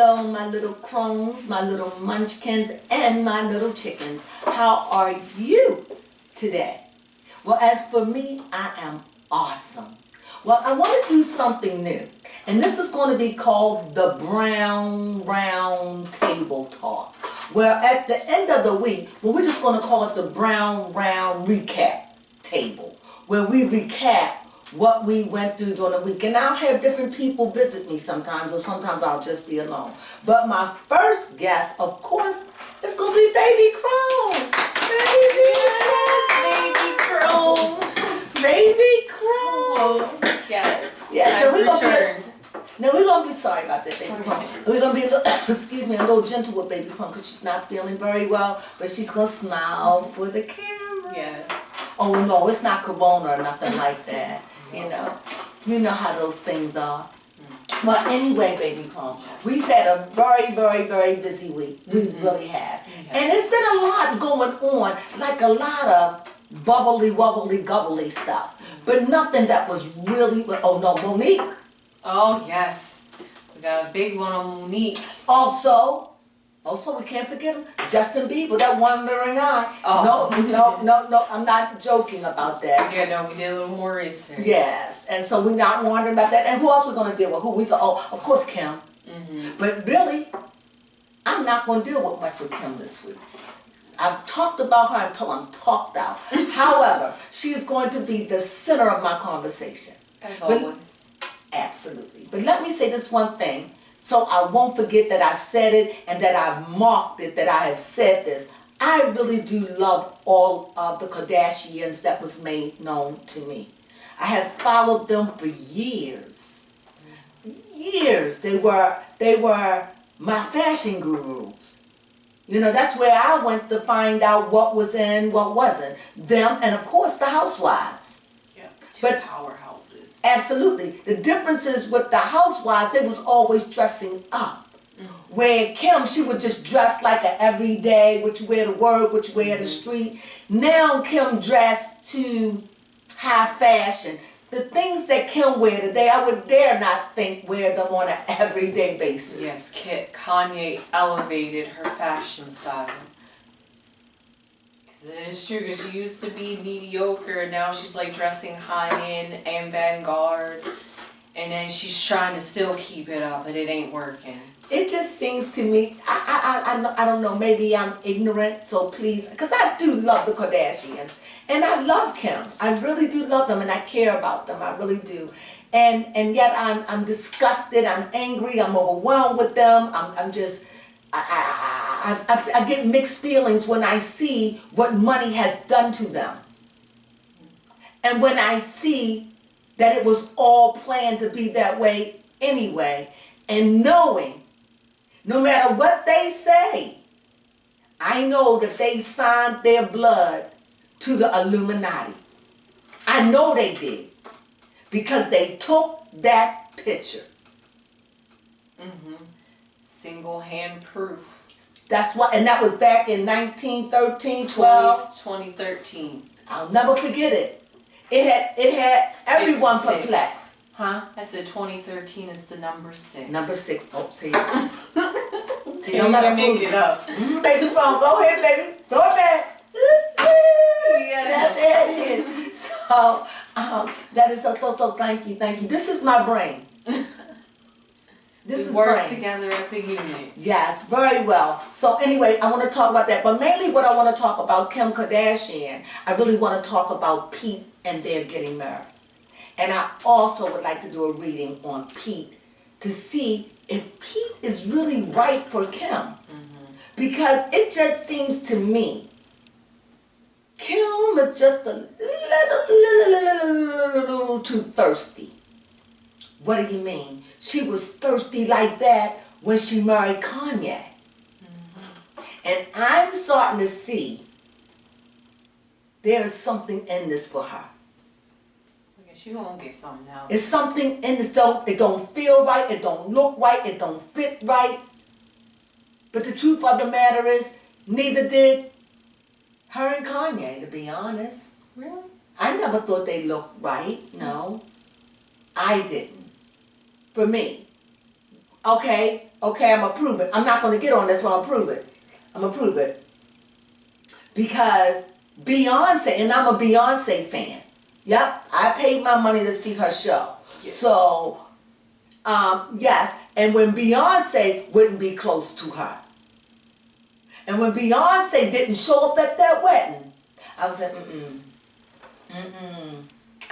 hello, my little crones, my little munchkins, and my little chickens. How are you today? Well, as for me, I am awesome. Well, I want to do something new, and this is going to be called the Brown Round Table Talk, where at the end of the week, we're just going to call it the Brown Round Recap Table, where we recap what we went through during the week. And I'll have different people visit me sometimes, or sometimes I'll just be alone. But my first guest, of course, is going to be Baby Crone. Baby Crone. Baby Crone. Yes. Yeah, I've returned. Now we're going to be sorry about that, Baby Crone. We're going to be a little, excuse me, a little gentle with Baby Crone because she's not feeling very well, but she's going to smile for the camera. Yes. Oh no, it's not corona or nothing like that. You know how those things are. But anyway, Baby Crone, we've had a very, very, very busy week. We really have. And it's been a lot going on, like a lot of bubbly, wobbly, gubbly stuff. But nothing that was really, oh no, Monique. Oh yes, we got a big one on Monique. Also, we can't forget him, Justin Bieber, that wandering eye. Oh. No, I'm not joking about that. Yeah, no, we did a little more research. Yes, and so we're not wondering about that. And who else we're going to deal with? Who we thought? Oh, of course, Kim. But really, I'm not going to deal with much with Kim this week. I've talked about her until I'm talked out. However, she is going to be the center of my conversation. As always. Absolutely. But let me say this one thing, so I won't forget that I've said it and that I've marked it, that I have said this. I really do love all of the Kardashians that was made known to me. I have followed them for years. Years. They were my fashion gurus. You know, that's where I went to find out what was in, what wasn't. Them and of course the housewives. Yeah, two powerhouses. Absolutely. The difference is with the housewives, they was always dressing up. Where Kim, she would just dress like an everyday, what you wear to work, what you wear in the street. Now Kim dressed to high fashion. The things that Kim wear today, I would dare not think wear them on an everyday basis. Yes, Kanye elevated her fashion style. It's true, because she used to be mediocre, and now she's like dressing high-end and vanguard. And then she's trying to still keep it up, but it ain't working. It just seems to me, I don't know, maybe I'm ignorant, so please, because I do love the Kardashians, and I love Kim. I really do love them, and I care about them, I really do. And yet I'm disgusted, I'm angry, I'm overwhelmed with them, I'm just, I get mixed feelings when I see what money has done to them. And when I see that it was all planned to be that way anyway, and knowing no matter what they say, I know that they signed their blood to the Illuminati. I know they did, because they took that picture. Single hand proof. That's what, and that was back in 1913, 12. 2013. I'll never forget it. It had everyone It's 6. perplexed. Huh? I said 2013 is the number 6. Number 6. Oh, see. See, Don't let me make it up. Baby Crone, go ahead, baby. Throw it back. Yes. There it is. So, that is so thank you. This is my brain. This is work brain. together as a unit. Yes, very well. So anyway, I want to talk about that. But mainly what I want to talk about, Kim Kardashian, I really want to talk about Pete and their getting married. And I also would like to do a reading on Pete to see if Pete is really right for Kim. Because it just seems to me, Kim is just a little too thirsty. What do you mean? She was thirsty like that when she married Kanye. And I'm starting to see there is something in this for her. She gonna get something now. It's something in this, it don't feel right, it don't look right, it don't fit right. But the truth of the matter is, neither did her and Kanye, to be honest. Really? I never thought they looked right, no. I didn't. For me. Okay, Okay, I'm gonna prove it. I'm not gonna get on this, but I'm gonna prove it. I'm gonna prove it. Because Beyonce, and I'm a Beyonce fan. Yep, I paid my money to see her show. Yes. So, yes, and when Beyonce wouldn't be close to her. And when Beyonce didn't show up at that wedding, I was like,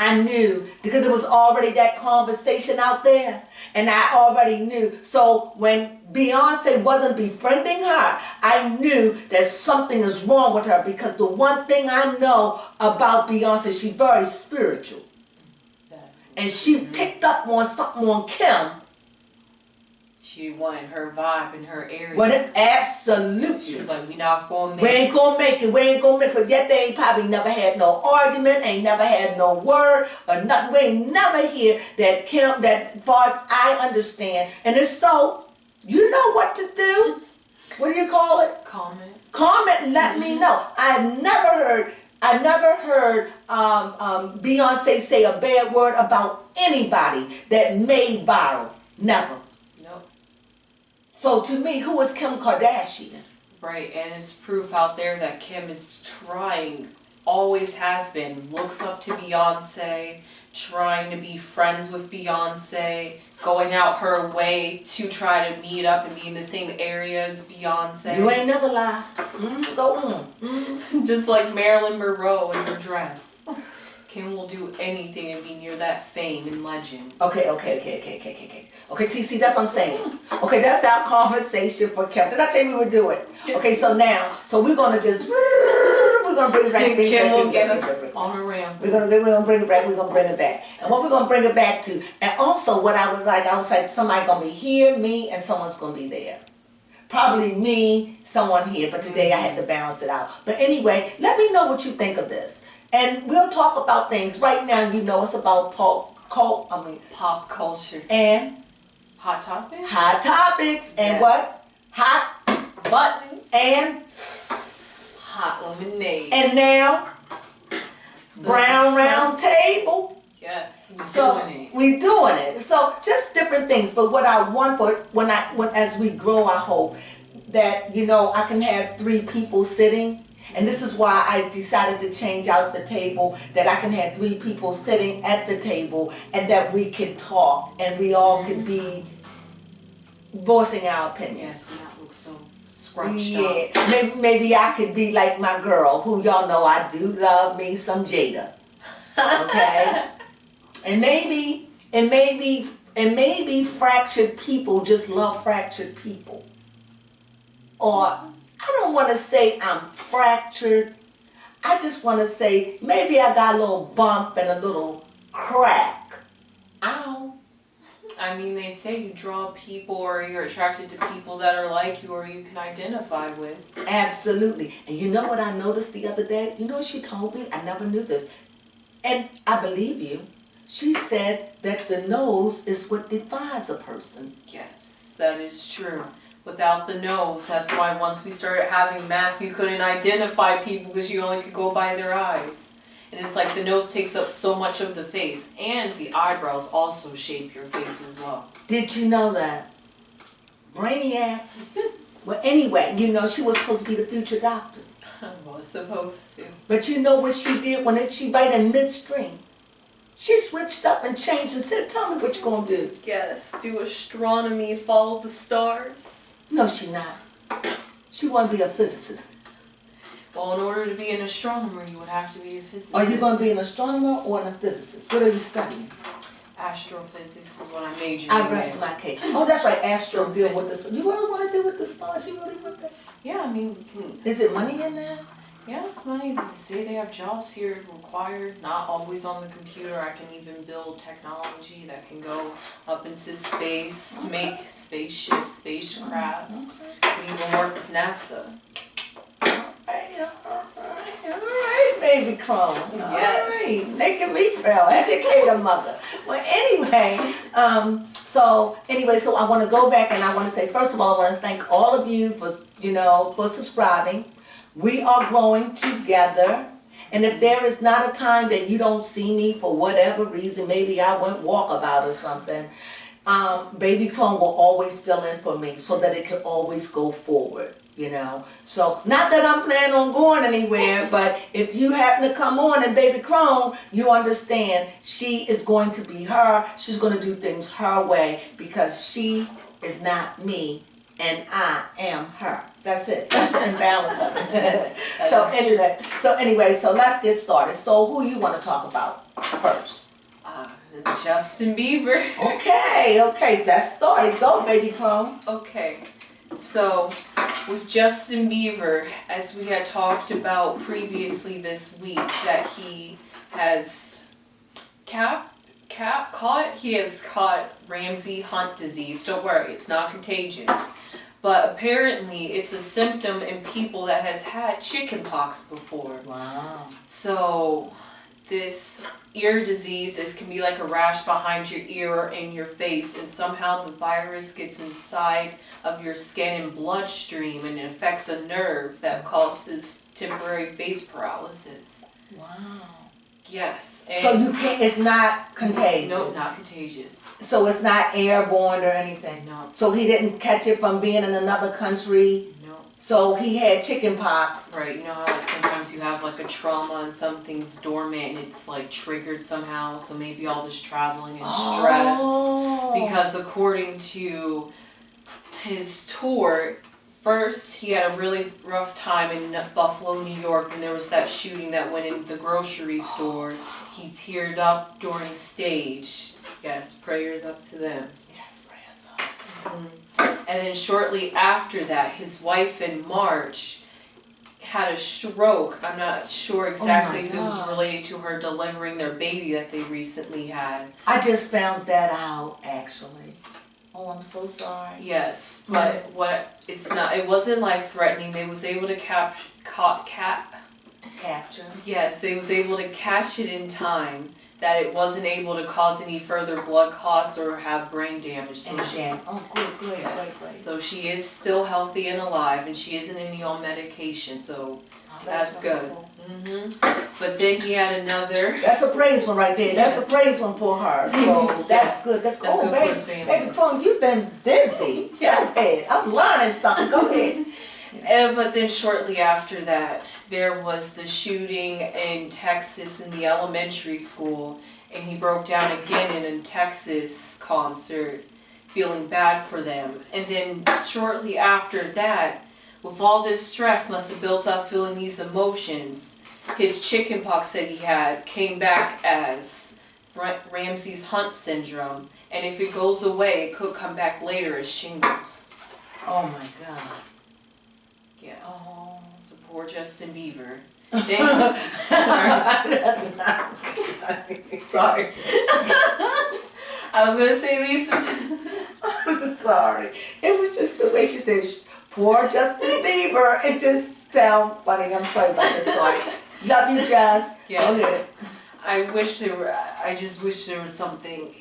I knew, because it was already that conversation out there, and I already knew. So when Beyonce wasn't befriending her, I knew that something is wrong with her, because the one thing I know about Beyonce, she's very spiritual. And she picked up on something on Kim. She wanted her vibe in her area. Well, absolutely. She was like, we not gonna make it. We ain't gonna make it. We ain't gonna make it. Yet they ain't probably never had no argument, ain't never had no word or nothing. We ain't never hear that Kim, that as far as I understand. And if so, you know what to do. What do you call it? Comment. Comment and let me know. I never heard Beyonce say a bad word about anybody that made viral. Never. So to me, who is Kim Kardashian? Right, and it's proof out there that Kim is trying, always has been, looks up to Beyonce, trying to be friends with Beyonce, going out her way to try to meet up and be in the same area as Beyonce. You ain't never lie. Go on. Just like Marilyn Monroe in her dress. Kim will do anything and be near that fame and legend. Okay. Okay, see, that's what I'm saying. Okay, that's our conversation for Kim. Did I tell you we would do it? Okay, so we're gonna just, we're gonna bring it back. Kim will get us on a ramp. We're gonna bring it back, we're gonna bring it back. And what we're gonna bring it back to, and also what I was like, somebody gonna be here, me, and someone's gonna be there. Probably me, someone here, but today I had to balance it out. But anyway, let me know what you think of this. And we'll talk about things. Right now, you know, it's about pop culture. And hot topics. Hot topics. And yes. What? Hot buttons. And hot lemonade. And now, brown round table. Yes, we're doing it. So just different things. But what I want for when as we grow, I hope that, you know, I can have 3 people sitting. And this is why I decided to change out the table, that I can have 3 people sitting at the table and that we can talk and we all can be voicing our opinion. Yes, and that looks so scrunched up. Yeah, maybe I could be like my girl, who y'all know I do love me some Jada. Okay? and maybe fractured people just love fractured people. Or I don't want to say I'm fractured. I just want to say maybe I got a little bump and a little crack. Ow. I mean, they say you draw people or you're attracted to people that are like you or you can identify with. Absolutely. And you know what I noticed the other day? You know what she told me? I never knew this. And I believe you. She said that the nose is what defines a person. Yes, that is true. Without the nose, that's why once we started having masks, you couldn't identify people because you only could go by their eyes. And it's like the nose takes up so much of the face, and the eyebrows also shape your face as well. Did you know that? Brainiac. Well, anyway, you know, she was supposed to be the future doctor. Was supposed to. But you know what she did when she right in midstream? She switched up and changed and said, tell me what you're going to do. Yes, do astronomy, follow the stars. No, she not. She want to be a physicist. Well, in order to be an astronomer, you would have to be a physicist. Are you going to be an astronomer or a physicist? What are you studying? Astrophysics is what I majored in. I rest my case. Oh, that's right. Astro deal with the stars. You really want to deal with the stars? You really want that? Yeah, I mean... Is it money in there? Yeah, it's money. They say they have jobs here required, not always on the computer. I can even build technology that can go up into space, make spaceships, spacecrafts. I can even work with NASA. All right, Baby Crone. Yes. All right, making me proud. Educate a mother. Well, anyway, so I want to go back and I want to say, first of all, I want to thank all of you for subscribing. We are growing together. And if there is not a time that you don't see me for whatever reason, maybe I went walkabout or something, Baby Crone will always fill in for me so that it can always go forward, you know. So, not that I'm planning on going anywhere, but if you happen to come on and Baby Crone, you understand she is going to be her. She's going to do things her way because she is not me and I am her. That's it. That's the imbalance of it. So anyway, so let's get started. So who you want to talk about first? Justin Bieber. Okay, let's start it. Go, Baby Crone. Okay, so with Justin Bieber, as we had talked about previously this week, that he has he has caught Ramsay Hunt disease. Don't worry, it's not contagious. But apparently it's a symptom in people that has had chickenpox before. Wow. So this ear disease can be like a rash behind your ear or in your face, and somehow the virus gets inside of your skin and bloodstream and it affects a nerve that causes temporary face paralysis. Wow. Yes. So you can't, it's not contagious? No, not contagious. So it's not airborne or anything? No. So he didn't catch it from being in another country? No. So he had chickenpox? Right, you know how like sometimes you have like a trauma and something's dormant and it's like triggered somehow, so maybe all this traveling and stress. Because according to his tour, first he had a really rough time in Buffalo, New York, when there was that shooting that went in the grocery store. He teared up during stage. Yes, prayers up to them. Yes, prayers up. Mm-hmm. And then shortly after that, his wife in March had a stroke. I'm not sure exactly if it was related to her delivering their baby that they recently had. I just found that out, actually. Oh, I'm so sorry. Yes, but it wasn't life-threatening. They was able to capture. Yes, they was able to catch it in time that it wasn't able to cause any further blood clots or have brain damage. So Good. So she is still healthy and alive, and she isn't any on medication, so that's good. But then he had another. That's a praise one right there. That's a praise one for her. So that's good. That's good. Oh, good for his family. Baby Crone, you've been busy. Yeah. Go ahead. I'm learning something. Go ahead. But then shortly after that, there was the shooting in Texas in the elementary school, and he broke down again in a Texas concert, feeling bad for them. And then shortly after that, with all this stress must have built up feeling these emotions, his chickenpox that he had came back as Ramsay Hunt Syndrome, and if it goes away, it could come back later as shingles. Oh my God. Yeah. Oh. So poor Justin Bieber. Sorry. I was gonna say Lisa's. I'm sorry. It was just the way she said, poor Justin Bieber. It just sounds funny. I'm sorry about this. Sorry. Love you, Jess. Yeah. Okay. I just wish there was something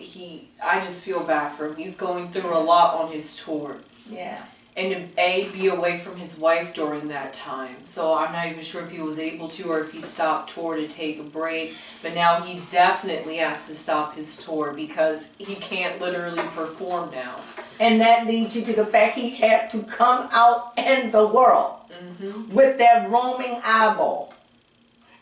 I just feel bad for him. He's going through a lot on his tour. Yeah. And to be away from his wife during that time. So I'm not even sure if he was able to or if he stopped tour to take a break. But now he definitely has to stop his tour because he can't literally perform now. And that leads you to the fact he had to come out in the world with that roaming eyeball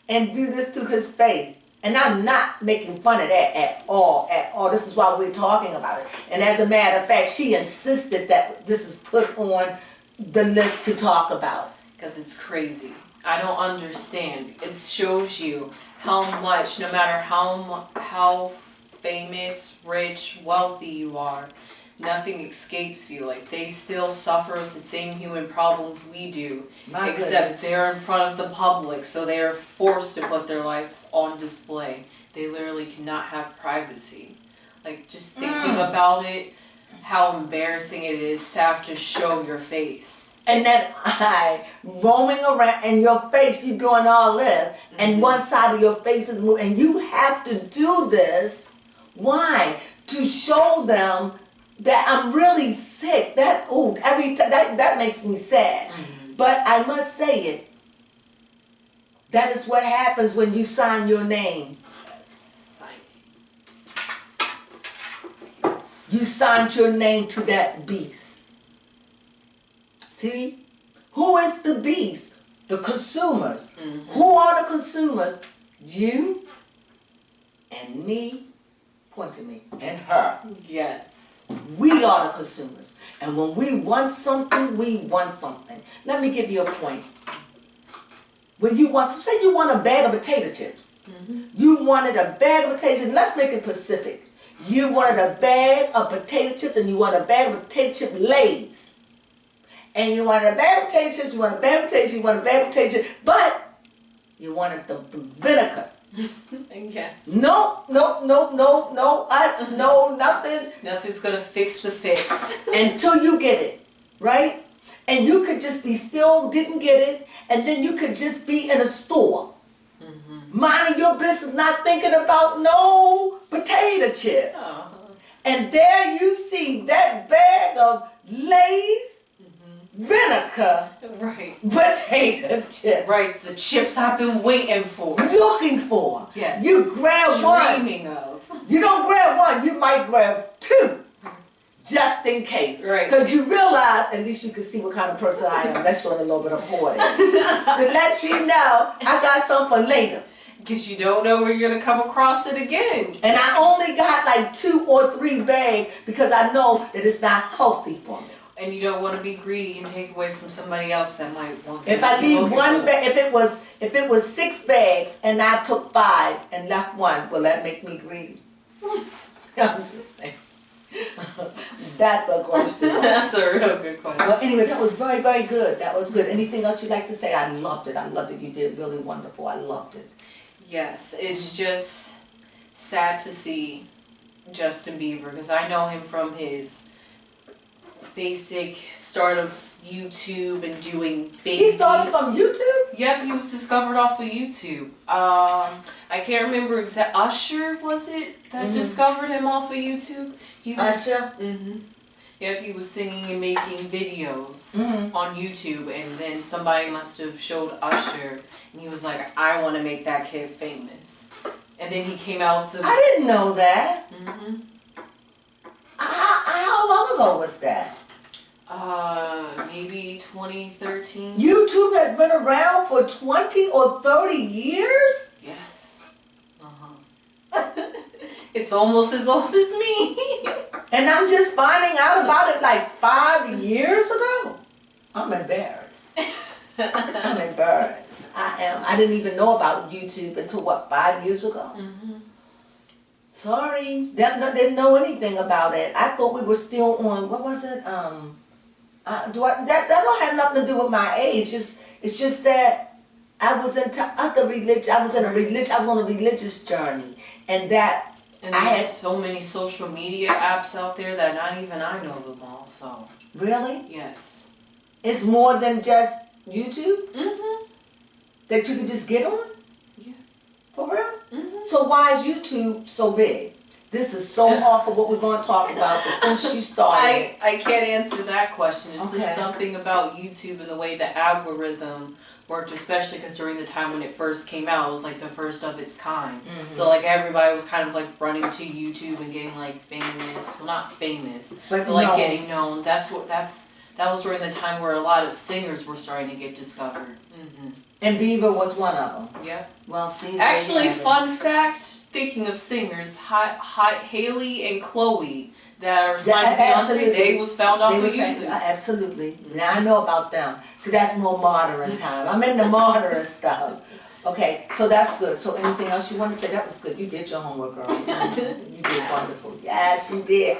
and do this to his face. And I'm not making fun of that at all. This is why we're talking about it. And as a matter of fact, she insisted that this is put on the list to talk about. Because it's crazy. I don't understand. It shows you how much, no matter how famous, rich, wealthy you are, nothing escapes you. Like, they still suffer with the same human problems we do, except they're in front of the public, so they are forced to put their lives on display. They literally cannot have privacy. Like, just thinking about it, how embarrassing it is to have to show your face. And that eye roaming around, and your face, you're doing all this, and one side of your face is moving, and you have to do this. Why? To show them that I'm really sick. That makes me sad. But I must say it. That is what happens when you sign your name. You signed your name to that beast. See? Who is the beast? The consumers. Mm-hmm. Who are the consumers? You and me, point to me, and her. Yes. We are the consumers. And when we want something, we want something. Let me give you a point. When you want, say you want a bag of potato chips. Mm-hmm. You wanted a bag of potato chips. Let's make it specific. You wanted a bag of potato chips and you want a bag of potato chip Lay's. And you wanted a bag of potato chips, you want a bag of potato chips, you want a bag of potato chips, but you wanted the vinegar. Yeah. No, us, no, nothing. Nothing's gonna fix the fix. Until you get it, right? And you could just be still didn't get it, and then you could just be in a store. Mm-hmm. Minding your business, not thinking about no potato chips. Uh-huh. And there you see that bag of Lay's, vinegar, right? Potato chip, right? The chips I've been waiting for, looking for. Yeah. You grab one. Dreaming of. You don't grab one. You might grab two, just in case. Right. Because you realize, at least you can see what kind of person I am. That's showing a little bit of hoarding. To let you know, I got some for later. Because you don't know where you're going to come across it again. And I only got like 2 or 3 bags because I know that it's not healthy for me. And you don't want to be greedy and take away from somebody else that might want. If I leave one bag, if it was 6 bags and I took 5 and left 1, will that make me greedy? I'm just saying. That's a question. That's a real good question. Well, anyway, that was very, very good. That was good. Anything else you'd like to say? I loved it. I loved it. You did really wonderful. I loved it. Yes, it's just sad to see Justin Bieber because I know him from his basic start of YouTube and doing baby. He started from YouTube? Yep, he was discovered off of YouTube. I can't remember exactly. Usher, was it, that discovered him off of YouTube? He was, Usher? Mm-hmm. Yep, he was singing and making videos on YouTube, and then somebody must have showed Usher, and he was like, I want to make that kid famous. And then he came out with the... I didn't know that. Mm-hmm. How long ago was that? Maybe 2013. YouTube has been around for 20 or 30 years? Yes. It's almost as old as me. And I'm just finding out about it like 5 years ago? I'm embarrassed. I'm embarrassed. I am. I didn't even know about YouTube until, what, 5 years ago? Mm-hmm. Sorry. Didn't know anything about it. I thought we were still on, what was it? That don't have nothing to do with my age. It's just that I was into other religion. I was on a religious journey, and I had so many social media apps out there that not even I know them all. So really, yes, it's more than just YouTube. Mm-hmm. That you could just get on. Yeah, for real. Mm-hmm. So why is YouTube so big? This is so hard for what we're going to talk about, but since you started... I can't answer that question. It's okay. just something about YouTube and the way the algorithm worked, especially because during the time when it first came out, it was like the first of its kind. Mm-hmm. So like everybody was kind of like running to YouTube and getting like famous. Well, not famous, but like getting known. That was during the time where a lot of singers were starting to get discovered. Mm-hmm. And Bieber was one of them. Yeah. Well, see. Actually, fun fact, speaking of singers, Hailey and Chloe that are signed to Beyonce, they was found off of YouTube. Absolutely. Now I know about them. So that's more modern time. I'm into modern stuff. Okay, so that's good. So anything else you want to say? That was good. You did your homework, girl. You did wonderful. Yes, you did.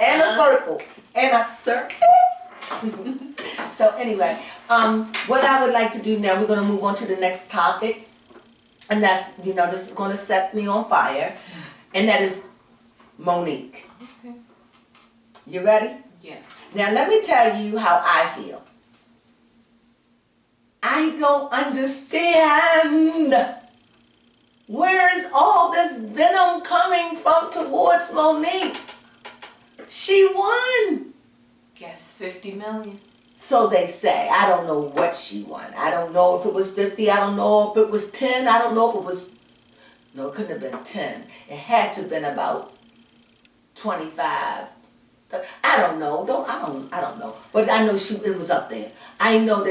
And a circle. And a circle. So anyway, what I would like to do now, we're going to move on to the next topic. And that's, this is going to set me on fire. And that is Monique. Okay. You ready? Yes. Now let me tell you how I feel. I don't understand. Where is all this venom coming from towards Monique? She won. Guess 50 million. So they say. I don't know what she won. I don't know if it was 50. I don't know if it was 10. I don't know if it was... No, it couldn't have been 10. It had to have been about 25 I don't know. I don't know. But I know it was up there. I know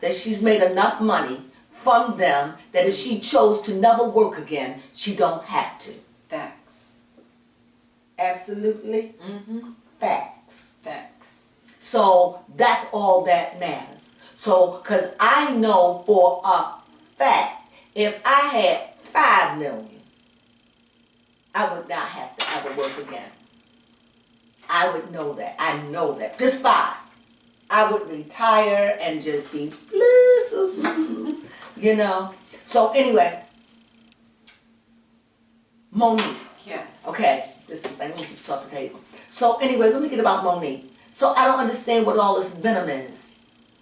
that she's made enough money from them that if she chose to never work again, she don't have to. Facts. Absolutely. Facts. Facts. So that's all that matters. So, because I know for a fact, if I had 5 million, I would not have to ever work again. I would know that. I know that. Just 5. I would retire and just be blue, you know. So anyway, Monique. Yes. Okay, this is I need to talk to the table. So anyway, let me get about Monique. So I don't understand what all this venom is.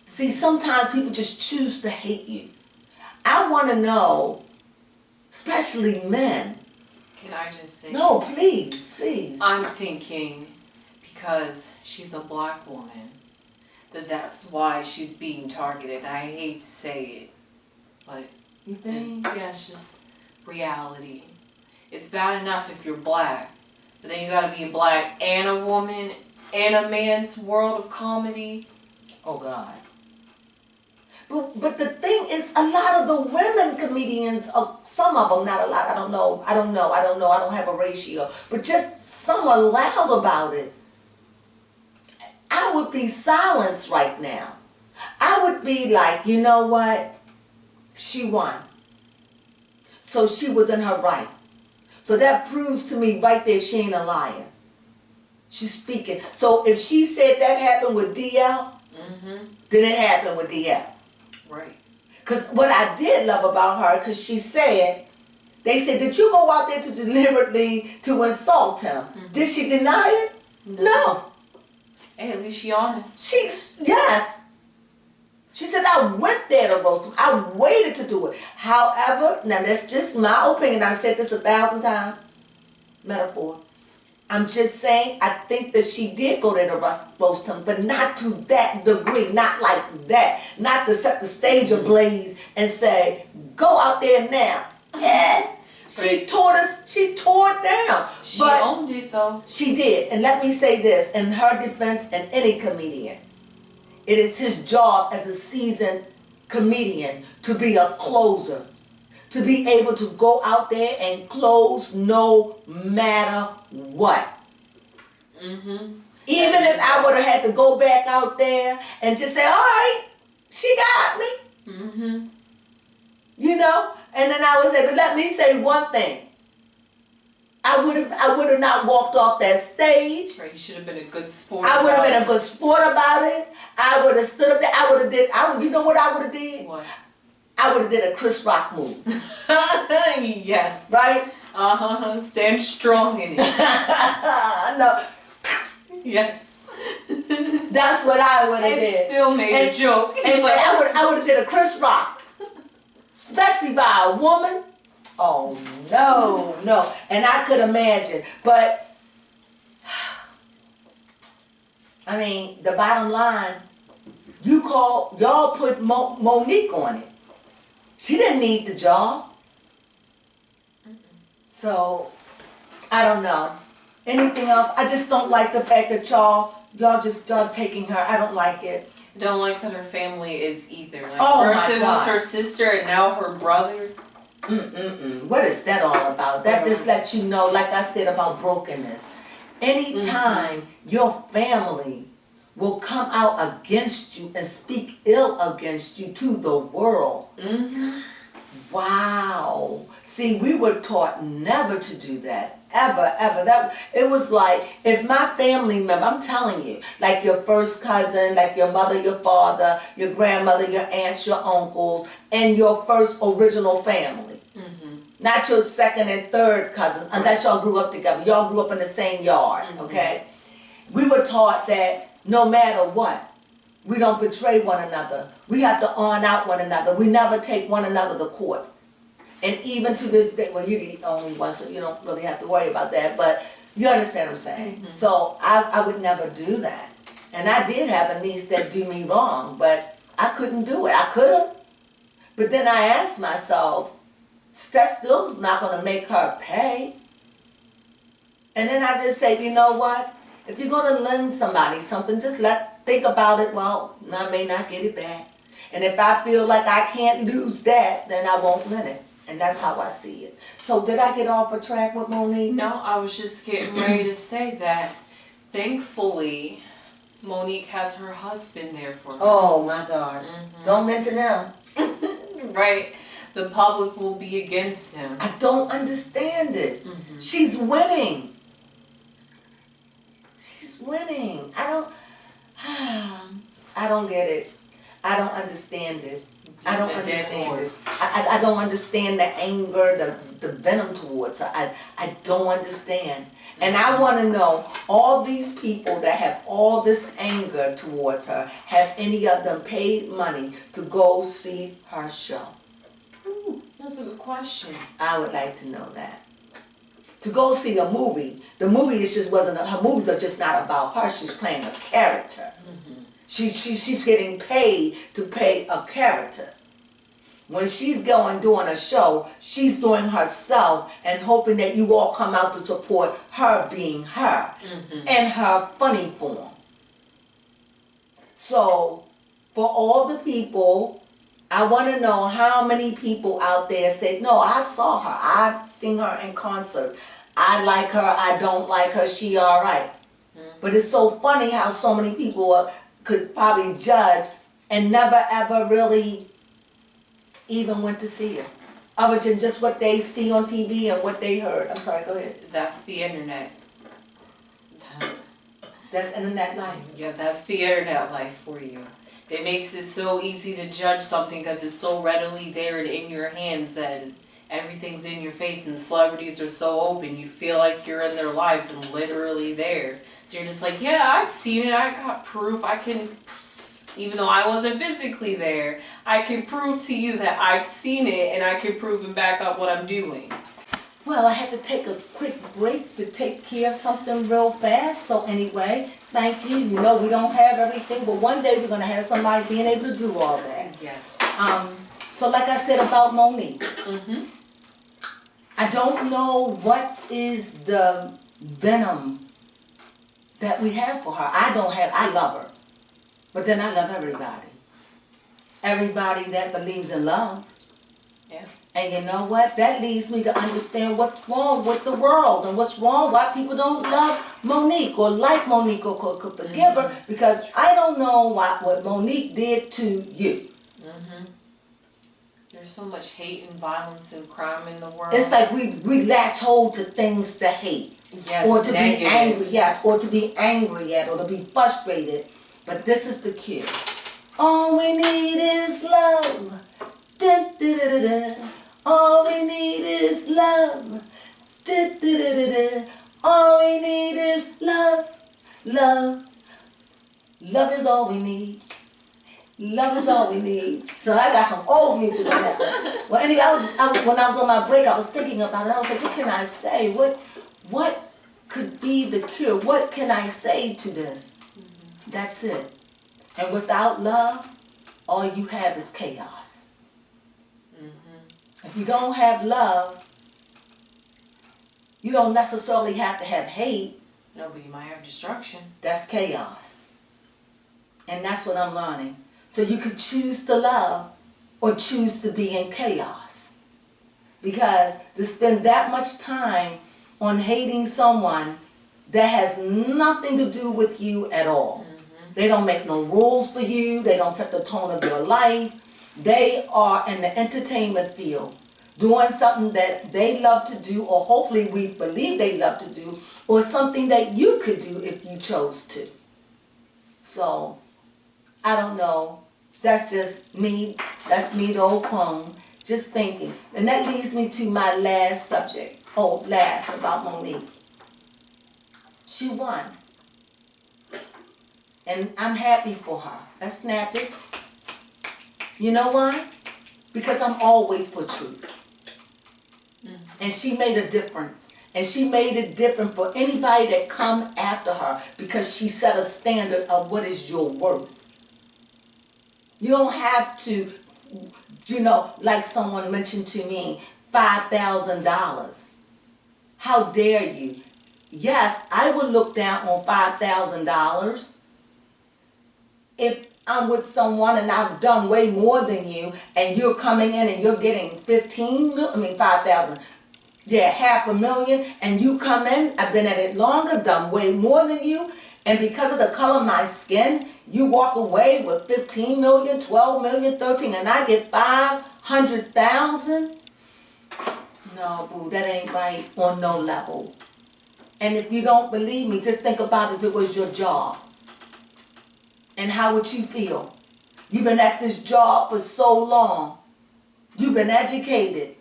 See, sometimes people just choose to hate you. I want to know, especially men. Can I just say? No, please, please. I'm thinking because she's a black woman, that's why she's being targeted. I hate to say it, but You think? it's just reality. It's bad enough if you're black, but then you gotta be a black and a woman and a man's world of comedy. Oh God. But the thing is, a lot of the women comedians, some of them, not a lot, I don't know, I don't have a ratio, but just some are loud about it. I would be silenced right now. I would be like, you know what? She won. So she was in her right. So that proves to me right there she ain't a liar. She's speaking. So if she said that happened with DL, then it happened with DL. Right. Because what I did love about her, because she said, they said, did you go out there to deliberately to insult him? Did she deny it? No. Hey, at least she honest. Yes. She said, I went there to roast him. I waited to do it. However, now that's just my opinion. I've said this 1,000 times. Metaphor. I'm just saying, I think that she did go there to roast him, but not to that degree, not like that. Not to set the stage ablaze and say, go out there now. Yeah. She tore it down. She owned it though. She did. And let me say this, in her defense and any comedian, it is his job as a seasoned comedian to be a closer. To be able to go out there and close no matter what. Even if I would have had to go back out there and just say, all right, she got me. You know? And then I would say, but let me say one thing. I would have not walked off that stage. Right, you should have been a good sport. I would have been a good sport about it. I would have stood up there. You know what I would have did? What? I would have did a Chris Rock move. Yes. Right? Stand strong in it. No. Yes. That's what I would have did. It still made a joke. And like, I would have did a Chris Rock. Especially by a woman. Oh, no. And I could imagine. But, I mean, the bottom line, y'all put Monique on it. She didn't need the job. So, I don't know. Anything else? I just don't like the fact that y'all taking her. I don't like it. I don't like that her family is either. Like, Oh first my it was God. her sister and now her brother. What is that all about? That just lets you know, like I said, about brokenness. Anytime your family will come out against you and speak ill against you to the world. Wow. See, we were taught never to do that. Ever. It was like, if my family member, I'm telling you, like your first cousin, like your mother, your father, your grandmother, your aunts, your uncles, and your first original family. Not your second and third cousin, unless y'all grew up together. Y'all grew up in the same yard, okay? We were taught that no matter what, we don't betray one another. We have to honor out one another. We never take one another to court. And even to this day, well, you're the only one, so you don't really have to worry about that, but you understand what I'm saying. So I would never do that. And I did have a niece that do me wrong, but I couldn't do it. I could have. But then I asked myself, that still's not going to make her pay. And then I just say, you know what? If you're gonna lend somebody something, just think about it. Well, I may not get it back. And if I feel like I can't lose that, then I won't lend it. And that's how I see it. So did I get off a track with Monique? No, I was just getting ready to say that. Thankfully, Monique has her husband there for her. Oh my God. Don't mention him. Right? The public will be against him. I don't understand it. She's winning. She's winning. I don't get it. I don't understand it. I don't understand it. I don't understand the anger, the venom towards her. I don't understand. And I want to know, all these people that have all this anger towards her, have any of them paid money to go see her show? Ooh, that's a good question. I would like to know that. To go see a movie, the movie her movies are just not about her, she's playing a character. She's getting paid to play a character. When she's doing a show, she's doing herself and hoping that you all come out to support her being her and her funny form. So, for all the people, I want to know how many people out there say, no, I saw her, I've seen her in concert. I like her, I don't like her, she all right. But it's so funny how so many people could probably judge and never ever really even went to see her, other than just what they see on TV and what they heard. I'm sorry, go ahead. That's the internet. That's internet life. Yeah, that's the internet life for you. It makes it so easy to judge something because it's so readily there and in your hands that everything's in your face, and celebrities are so open. You feel like you're in their lives and literally there. So you're just like, yeah, I've seen it. I got proof. I can, even though I wasn't physically there, I can prove to you that I've seen it, and I can prove and back up what I'm doing. Well, I had to take a quick break to take care of something real fast. So anyway, thank you. You know, we don't have everything, but one day we're going to have somebody being able to do all that. Yes. So like I said about Monique, I don't know what is the venom that we have for her. I love her. But then I love everybody. Everybody that believes in love. Yeah. And you know what? That leads me to understand what's wrong with the world and what's wrong, why people don't love Monique or like Monique or could forgive her, because I don't know what Monique did to you. There's so much hate and violence and crime in the world. It's like we latch hold to things to hate. Yes, or to negative. be angry, yes, or to be angry at, or to be frustrated. But this is the cure. All we need is love. Da, da, da, da, da. All we need is love. Da, da, da, da, da. All we need is love. Love. Love is all we need. Love is all we need. So I got some old music on that. Well, anyway, when I was on my break, I was thinking about it. I was like, what can I say? What could be the cure? What can I say to this? That's it. And without love, all you have is chaos. If you don't have love, you don't necessarily have to have hate. No, but you might have destruction. That's chaos. And that's what I'm learning. So you could choose to love or choose to be in chaos. Because to spend that much time on hating someone that has nothing to do with you at all. They don't make no rules for you. They don't set the tone of your life. They are in the entertainment field doing something that they love to do, or hopefully we believe they love to do, or something that you could do if you chose to. So, I don't know. That's just me. That's me, the old crone, just thinking. And that leads me to my last subject. Last, about Monique. She won. And I'm happy for her. Let's snap it. You know why? Because I'm always for truth. And she made a difference. And she made it different for anybody that come after her, because she set a standard of what is your worth. You don't have to, like someone mentioned to me, $5,000. How dare you? yes, I would look down on $5,000 if I'm with someone and I've done way more than you, and you're coming in and you're getting 5,000. Yeah, 500,000, and you come in, I've been at it longer, done way more than you, and because of the color of my skin, you walk away with 15 million, 12 million, 13, and I get 500,000. No, boo, that ain't right on no level. And if you don't believe me, just think about if it was your job. And how would you feel? You've been at this job for so long. You've been educated.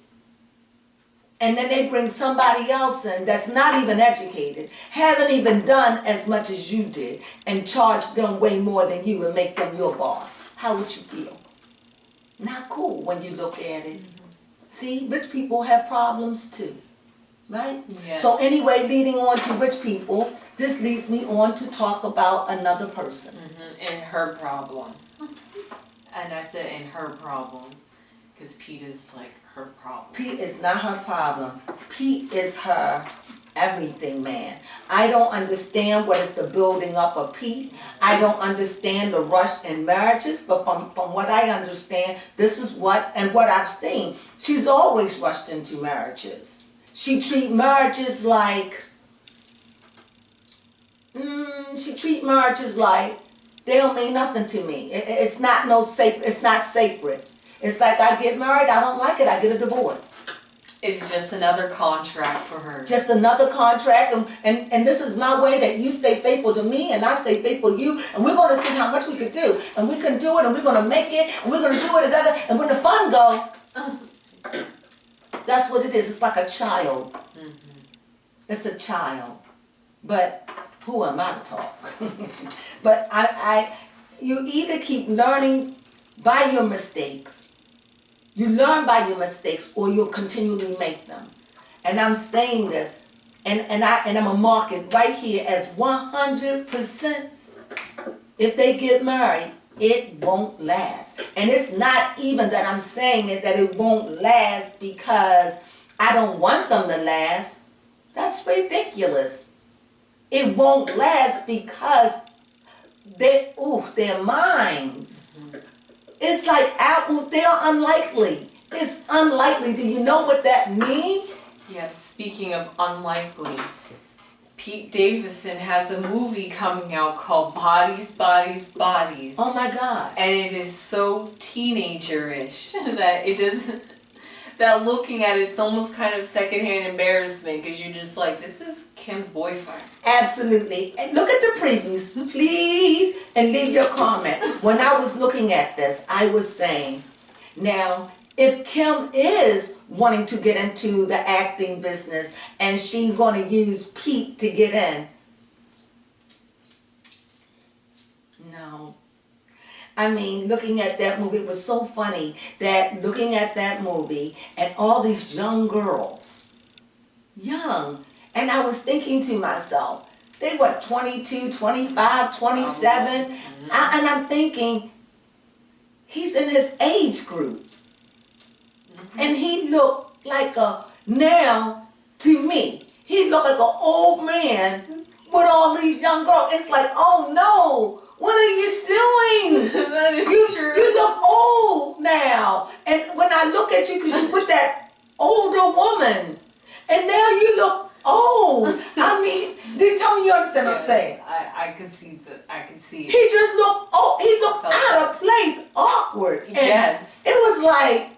And then they bring somebody else in that's not even educated, haven't even done as much as you did, and charge them way more than you and make them your boss. How would you feel? Not cool when you look at it. See, rich people have problems too, right? Yes. So anyway, leading on to rich people, this leads me on to talk about another person. And her problem. And I said in her problem, because Pete is like her problem. Pete is not her problem. Pete is her everything, man. I don't understand what is the building up of Pete. I don't understand the rush in marriages, but from what I understand, this is what I've seen. She's always rushed into marriages. She treats marriages like, they don't mean nothing to me. It's not sacred. It's not sacred. It's like I get married, I don't like it, I get a divorce. It's just another contract for her. Just another contract, and this is my way that you stay faithful to me and I stay faithful to you, and we're going to see how much we can do, and we can do it, and we're going to make it, and we're going to do it, and when the fun goes, that's what it is. It's like a child. It's a child. But who am I to talk? But you either keep learning by your mistakes. You learn by your mistakes, or you'll continually make them. And I'm saying this, and I'm gonna mark it right here as 100%. If they get married, it won't last. And it's not even that I'm saying it that it won't last because I don't want them to last. That's ridiculous. It won't last because their minds. It's like apples, they're unlikely. It's unlikely. Do you know what that means? Yes, speaking of unlikely, Pete Davidson has a movie coming out called Bodies, Bodies, Bodies. Oh my God. And it is so teenager-ish that it doesn't, that looking at it, it's almost kind of secondhand embarrassment because you're just like, this is Kim's boyfriend. Absolutely. And look at the previews, please, and leave your comment. When I was looking at this, I was saying, now, if Kim is wanting to get into the acting business and she's going to use Pete to get in, no. I mean, looking at that movie, it was so funny that looking at that movie and all these young girls, young, and I was thinking to myself, they were 22, 25, 27, and I'm thinking, he's in his age group. And he looked like now, to me, he looked like an old man with all these young girls. It's like, oh no, what are you doing? That is true. You look old now. And when I look at you, because you with that older woman, and now you look old. I mean, tell me you understand what I'm saying. I could see that. I could see it. He just looked, he looked out of place, awkward. And yes. It was like,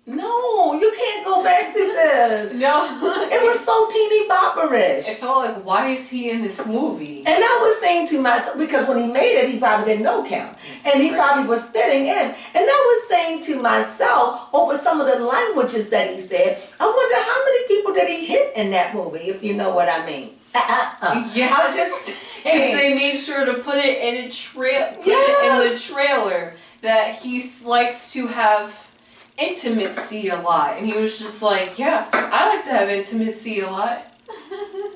no, you can't go back to this. No. It was so teeny bopperish. It felt like, why is he in this movie? And I was saying to myself, because when he made it, he probably didn't know Kim. And he probably was fitting in. And I was saying to myself, over some of the languages that he said, I wonder how many people did he hit in that movie, if you know what I mean. Yes. I'm just saying. They made sure to put it in a in the trailer that he likes to have intimacy a lot, and he was just like, yeah, I like to have intimacy a lot.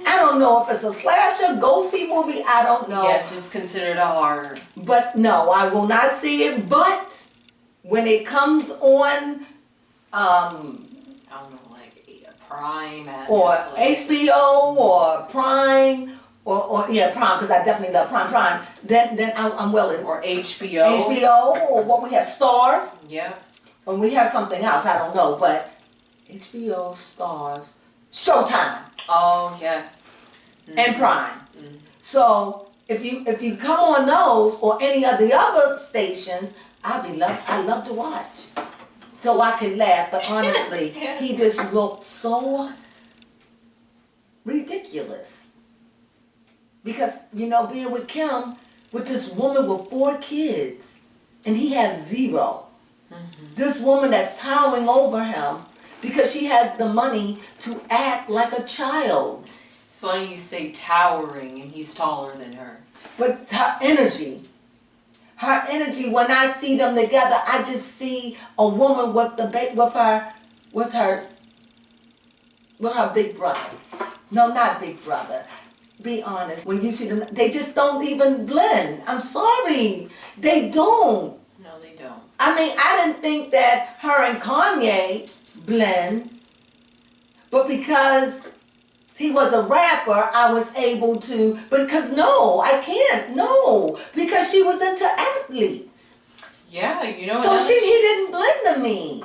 I don't know if it's a slasher, ghosty movie, I don't know. Yes, it's considered a horror. But no, I will not see it, but when it comes on, I don't know, like Prime and or Netflix. HBO or Prime or yeah, Prime, because I definitely love Prime. Then I'm willing. Or HBO. HBO or what we have, Stars. Yeah. And we have something else, I don't know, but HBO, Stars, Showtime, Oh yes. and Prime. Mhm. So if you come on those or any of the other stations, I love to watch. So I can laugh, but honestly, he just looked so ridiculous. Because, you know, being with Kim, with this woman with 4 kids, and he has 0. Mhm. This woman that's towering over him because she has the money to act like a child. It's funny you say towering and he's taller than her. But her energy, when I see them together, I just see a woman with her big brother. No, not big brother. Be honest. When you see them, they just don't even blend. I'm sorry. They don't. No, they don't. I mean, I didn't think that her and Kanye blend, but because he was a rapper, I was able to, because no, I can't, no, because she was into athletes. Yeah, you know. So he didn't blend to me.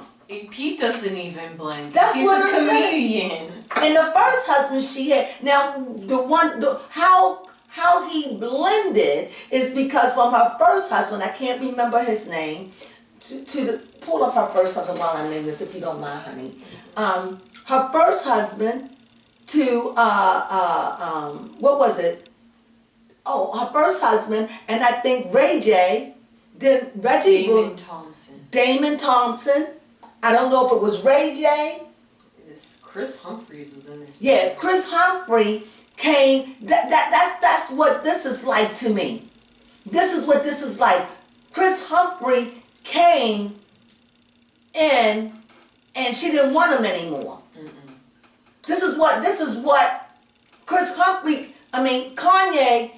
Pete doesn't even blend. That's He's what a I'm saying. comedian. And the first husband she had, now how he blended is because from her first husband, I can't remember his name, pull up her first husband while I name this, if you don't mind, honey. Her first husband to what was it? Oh, her first husband, and I think Ray J, then Reggie Damon Thompson. I don't know if it was Ray J. Chris Humphries was in there. Yeah, Chris Humphrey came. That's what this is like to me. This is what this is like. Chris Humphrey came in, and she didn't want him anymore. Mm-mm. This is what Chris Humphrey. I mean, Kanye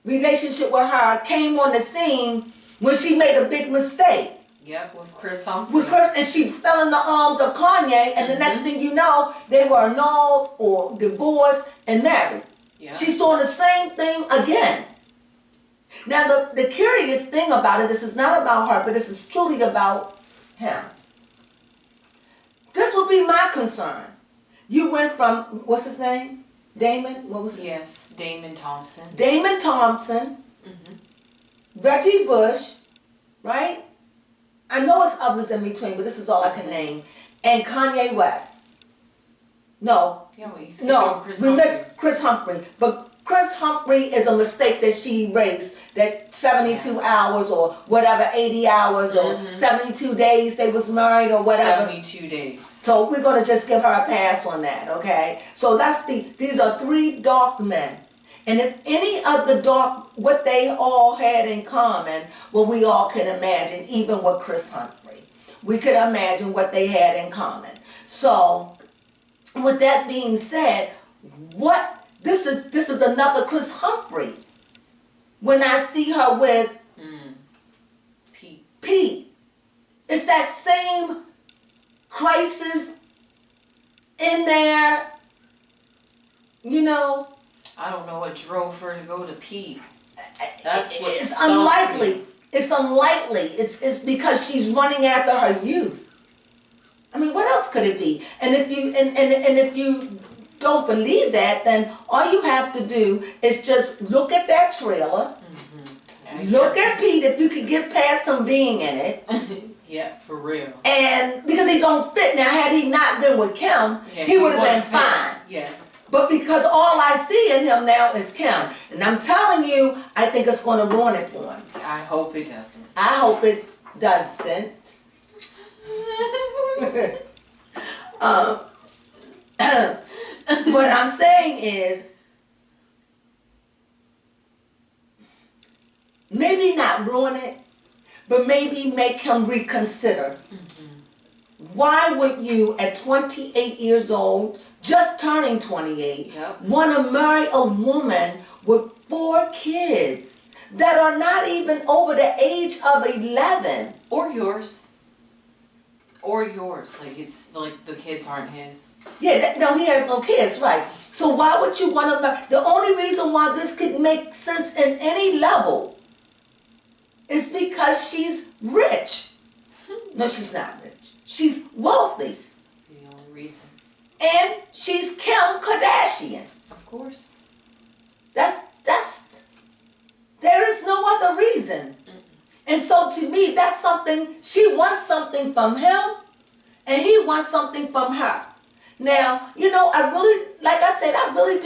relationship with her came on the scene when she made a big mistake. Yep, with Chris Humphries. And she fell in the arms of Kanye, and the next thing you know, they were annulled or divorced and married. Yeah. She's doing the same thing again. Now, the curious thing about it, this is not about her, but this is truly about him. This would be my concern. You went from, what's his name? Damon? What was it? Yes, Damon Thompson. Damon Thompson, Reggie Bush, right? I know it's others in between, but this is all I can name. And Kanye West. No. Yeah, well, you said we missed Chris Humphrey. But Chris Humphrey is a mistake that she raised, that 72 hours or whatever, 80 hours or 72 days they was married or whatever. 72 days. So we're going to just give her a pass on that, okay? So these are 3 dark men. And if any of the dark, what they all had in common, well, we all can imagine, even with Chris Humphrey. We could imagine what they had in common. So, with that being said, this is another Chris Humphrey. When I see her with Pete, it's that same crisis in there, you know. I don't know what drove her to go to Pete. That's what It's unlikely. It's unlikely. It's because she's running after her youth. I mean, what else could it be? And if you and if you don't believe that, then all you have to do is just look at that trailer. Look at Pete, if you could get past him being in it. Yeah, for real. And because he don't fit. Now, had he not been with Kim, he would have been fine. Yes. But because all I see in him now is Kim. And I'm telling you, I think it's going to ruin it for him. I hope it doesn't. I hope it doesn't. What I'm saying is, maybe not ruin it, but maybe make him reconsider. Why would you, at 28 years old, just turning 28, want to marry a woman with 4 kids that are not even over the age of 11? Or yours. Or yours, like it's like the kids aren't his. Yeah, no, he has no kids, right? So why would you want to? The only reason why this could make sense in any level is because she's rich. No, she's not rich. She's wealthy. The only reason. And she's Kim Kardashian. Of course. There is no other reason. And so to me, that's something, she wants something from him, and he wants something from her. Now, you know, I really, like I said, I really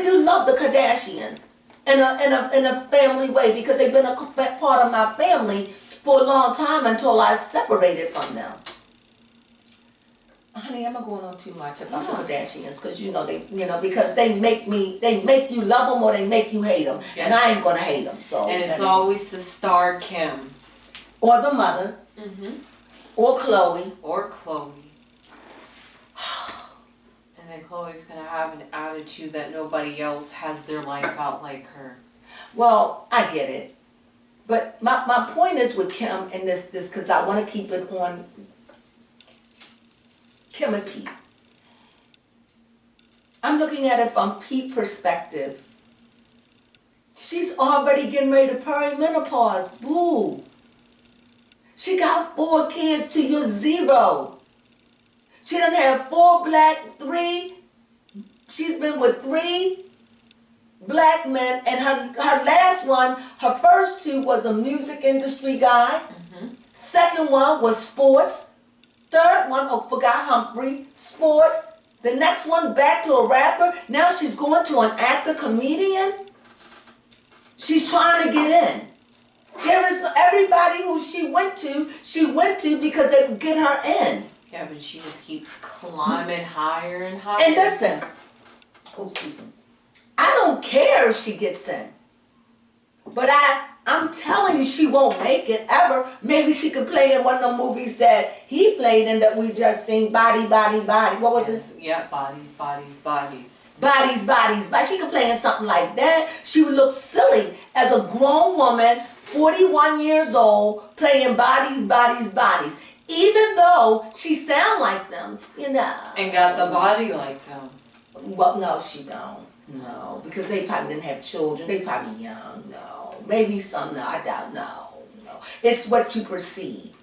do love the Kardashians in a family way, because they've been a part of my family for a long time until I separated from them. Honey, am I going on too much about the Kardashians? Because because they make you love them or they make you hate them, and I ain't gonna hate them. So. And it's always the star Kim, or the mother, or Chloe, And then Chloe's gonna have an attitude that nobody else has their life out like her. Well, I get it, but my point is with Kim and this because I want to keep it on Kim and Pete. I'm looking at it from Pete's perspective. She's already getting ready to perimenopause. Boo. She got 4 kids to your 0. She done had 3. She's been with 3 black men, and her last one, her first 2 was a music industry guy. Second one was sports. Third one, forgot Humphrey, sports. The next one, back to a rapper. Now she's going to an actor, comedian. She's trying to get in. There is everybody who she went to because they would get her in. Yeah, but she just keeps climbing higher and higher. And listen, I don't care if she gets in. But I'm telling you, she won't make it ever. Maybe she could play in one of the movies that he played in that we just seen, Body, Body, Body. What was it? Yeah, Bodies, Bodies, Bodies. Bodies, Bodies, Bodies. She could play in something like that. She would look silly as a grown woman, 41 years old, playing Bodies, Bodies, Bodies. Even though she sound like them, And got the body like them. Well, no, she don't. No, because they probably didn't have children. They probably young. No, maybe some. No, I doubt. No. It's what you perceive.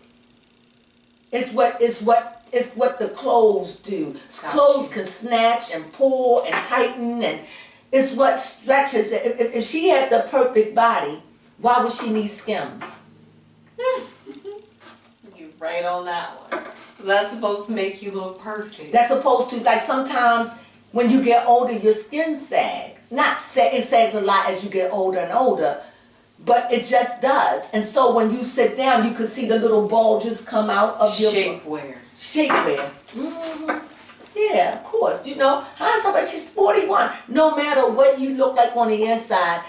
It's what the clothes do. Clothes can snatch and pull and tighten, and it's what stretches. If she had the perfect body, why would she need Skims? You're right on that one. That's supposed to make you look perfect. That's supposed to, like, sometimes when you get older, your skin sags. It sags a lot as you get older and older, but it just does. And so when you sit down, you can see the little bulges come out of your shapewear. Shapewear. Yeah, of course. She's 41. No matter what you look like on the inside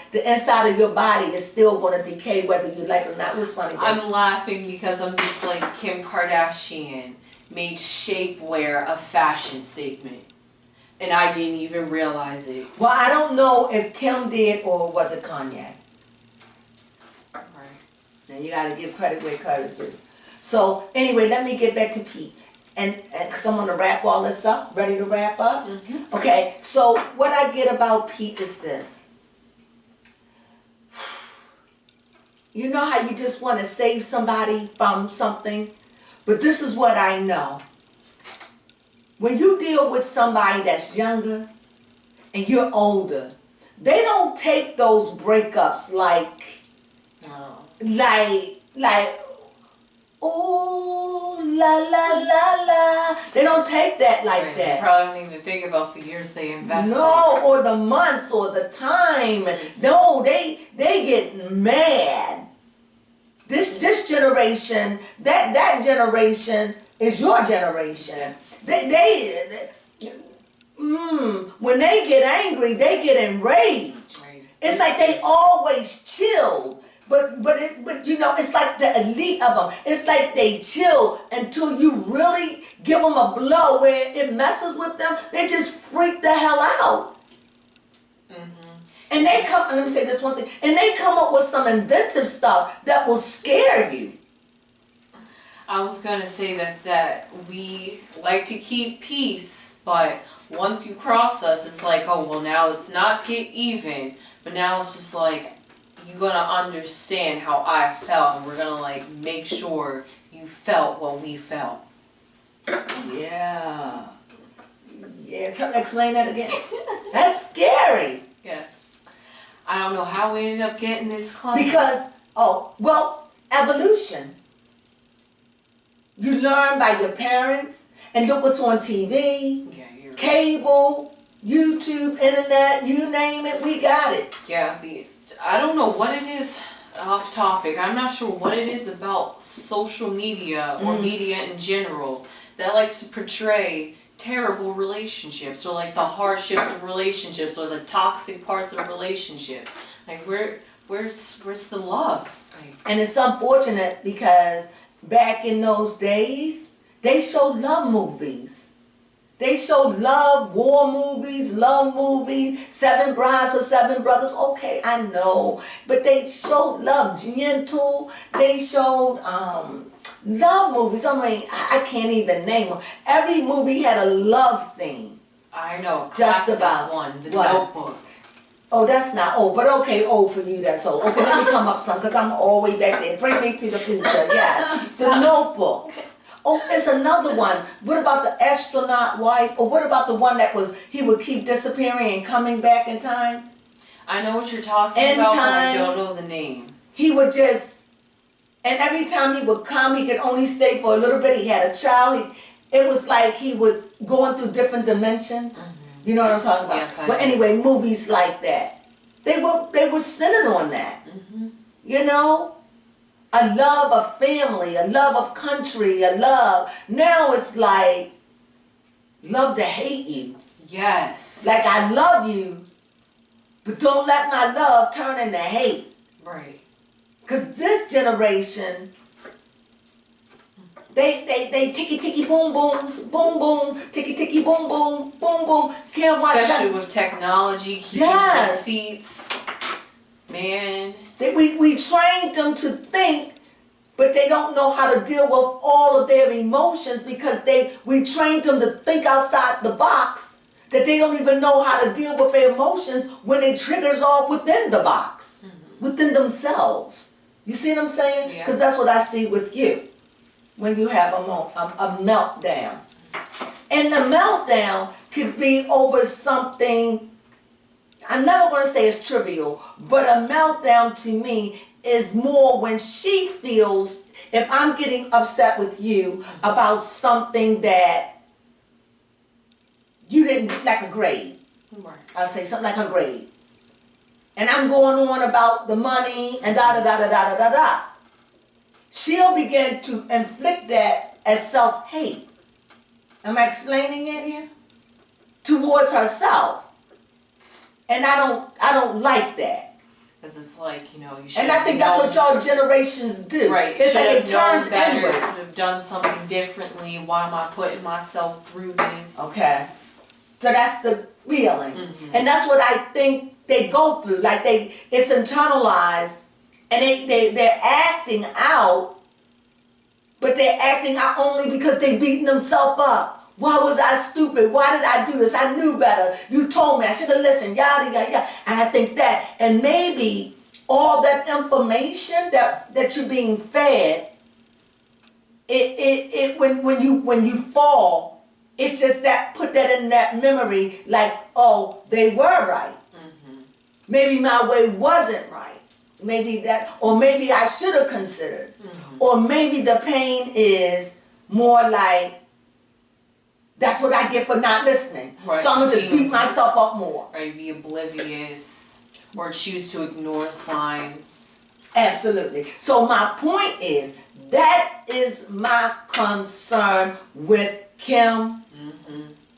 of your body is still going to decay whether you like it or not. It's funny. I'm laughing because I'm just like Kim Kardashian made shapewear a fashion statement. And I didn't even realize it. Well, I don't know if Kim did or was it Kanye. Right. Now you got to give credit where credit due. So anyway, let me get back to Pete. And because I'm going to wrap all this up. Ready to wrap up? Okay, so what I get about Pete is this. You know how you just want to save somebody from something? But this is what I know. When you deal with somebody that's younger and you're older, they don't take those breakups like, ooh, la, la, la, la. They don't take that like that. They probably don't even think about the years they invested. No, or the months or the time. No, they get mad. This generation, that generation is your generation. When they get angry, they get enraged. Right. It's like they always chill. But it's like the elite of them. It's like they chill until you really give them a blow where it messes with them. They just freak the hell out. And they let me say this one thing, and they come up with some inventive stuff that will scare you. I was gonna say that we like to keep peace, but once you cross us, it's like, oh well, now it's not get even, but now it's just like you're gonna understand how I felt, and we're gonna like make sure you felt what we felt. Yeah. Yeah, explain that again. That's scary. Yes. I don't know how we ended up getting this claim. Because, evolution. You learn by your parents, and look what's on TV, Yeah, you're right. Cable, YouTube, internet, you name it, we got it. Yeah, I don't know what it is, off topic, I'm not sure what it is about social media or media in general that likes to portray terrible relationships or like the hardships of relationships or the toxic parts of relationships. Like where's the love? Like, And it's unfortunate because back in those days, they showed love movies. They showed love, war movies, love movies, 7 Brides for 7 Brothers. Okay, I know. But they showed love, gentle. They showed love movies. I mean, I can't even name them. Every movie had a love theme. I know, Just classic about. one, The What? Notebook. Oh, that's not old, but okay, old for you, that's old. Okay, let me come up some, because I'm all the way back there. Bring me to the future, yeah. The Notebook. Oh, it's another one. What about the astronaut wife? Or what about the one that he would keep disappearing and coming back in time? I know what you're talking In about, but I time. don't know the name. He would just, and every time he would come, he could only stay for a little bit. He had a child. It was like he was going through different dimensions. You know what I'm talking about? Yes, I But do. anyway, movies like that, they were centered on that. You know, a love of family, a love of country, a love. Now it's like love to hate you. Yes. Like I love you, but don't let my love turn into hate. Right. Cause this generation, they ticky boom booms, boom boom, ticky boom boom, boom boom. Can't watch Especially that. with technology, keeping Yes. receipts. Man. We trained them to think, but they don't know how to deal with all of their emotions because we trained them to think outside the box, that they don't even know how to deal with their emotions when it triggers off within the box, within themselves. You see what I'm saying? Yeah. Because that's what I see with you when you have a meltdown. And the meltdown could be over something, I'm never going to say it's trivial, but a meltdown to me is more when she feels, if I'm getting upset with you about something that you didn't, like a grade. Right. I'll say something like a grade. And I'm going on about the money and da-da-da-da-da-da-da. She'll begin to inflict that as self-hate. Am I explaining it? Yeah. Towards herself. And I don't like that. Because it's like, you know, you should. And I think that's what y'all generations do. Right. It's like it Should have turns known better. inward. Could have done something differently. Why am I putting myself through this? Okay. So that's the feeling. And that's what I think they go through. Like it's internalized and they're acting out, but they're acting out only because they beating themselves up. Why was I stupid? Why did I do this? I knew better. You told me I should have listened. Yada yada yada. And I think that, and maybe all that information that you're being fed, when you fall, it's just that put that in that memory, like, oh, they were right. Maybe my way wasn't right. Maybe that, or maybe I should have considered. Or maybe the pain is more like, that's what I get for not listening. Right. So I'm gonna just beat myself up more. Right, be oblivious or choose to ignore signs. Absolutely. So my point is, that is my concern with Kim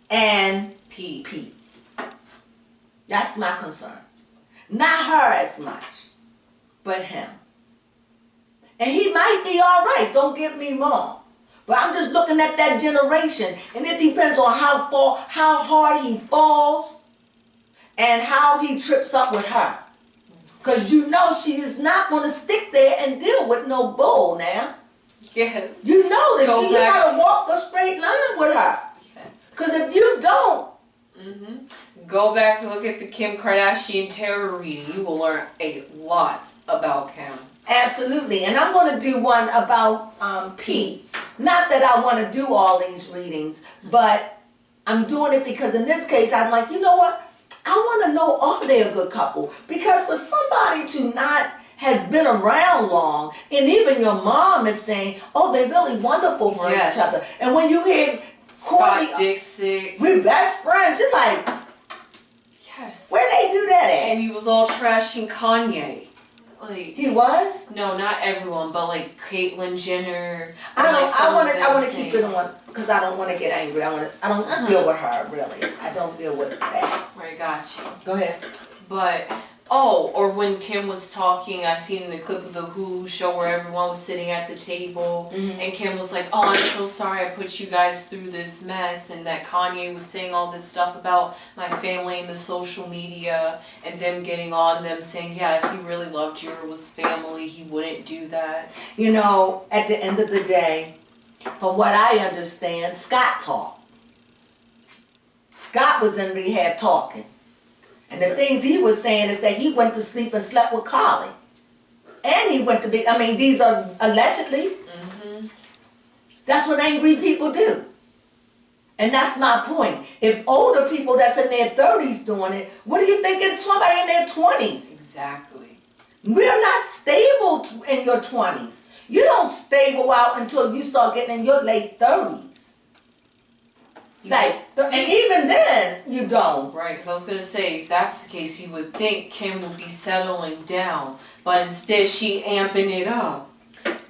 and Pete. That's my concern. Not her as much, but him. And he might be all right, don't get me wrong. But I'm just looking at that generation, and it depends on how hard he falls and how he trips up with her. Because you know she is not going to stick there and deal with no bull now. Yes. You know that Go you back. gotta walk a straight line with her. Yes. Because if you don't, Go back and look at the Kim Kardashian tarot reading. You will learn a lot about Kim. absolutely. And I'm going to do one about Pete. Not that I want to do all these readings, but I'm doing it because in this case, I'm like, you know what? I want to know, are they a good couple? Because for somebody to not has been around long, and even your mom is saying, oh, they're really wonderful for Yes. each other. And when you hear Courtney, Scott Dixon. we're best friends, you're like, Yes. where they do that at? And he was all trashing Kanye. Like, He was? no, not everyone, but like Caitlyn Jenner. I want to saying, keep it on because I don't want to get angry. I don't deal with her really. I don't deal with that. Right, got you. Go ahead. But or when Kim was talking, I seen in the clip of the Hulu show where everyone was sitting at the table, and Kim was like, "Oh, I'm so sorry I put you guys through this mess," and that Kanye was saying all this stuff about my family and the social media, and them getting on them saying, "Yeah, if he really loved you or was family, he wouldn't do that." You know, at the end of the day, from what I understand, Scott talked. Scott was in rehab talking. And the things he was saying is that he went to sleep and slept with Carly. And he went to be, I mean, these are allegedly. That's what angry people do. And that's my point. If older people that's in their 30s doing it, what do you think in somebody in their 20s? Exactly. We're not stable in your 20s. You don't stable out until you start getting in your late 30s. Like, and even then, you don't. Right, because I was going to say, if that's the case, you would think Kim would be settling down, but instead she amping it up.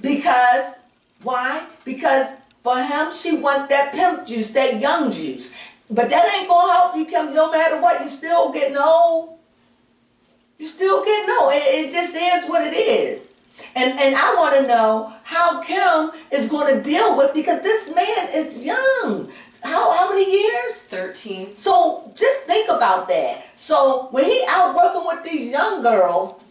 Because, why? Because for him, she want that pimp juice, that young juice. But that ain't going to help you, Kim. No matter what, you still getting old. You still getting old. It just is what it is. And I want to know how Kim is going to deal with, because this man is young. How many years? 13. So just think about that. So when he out working with these young girls,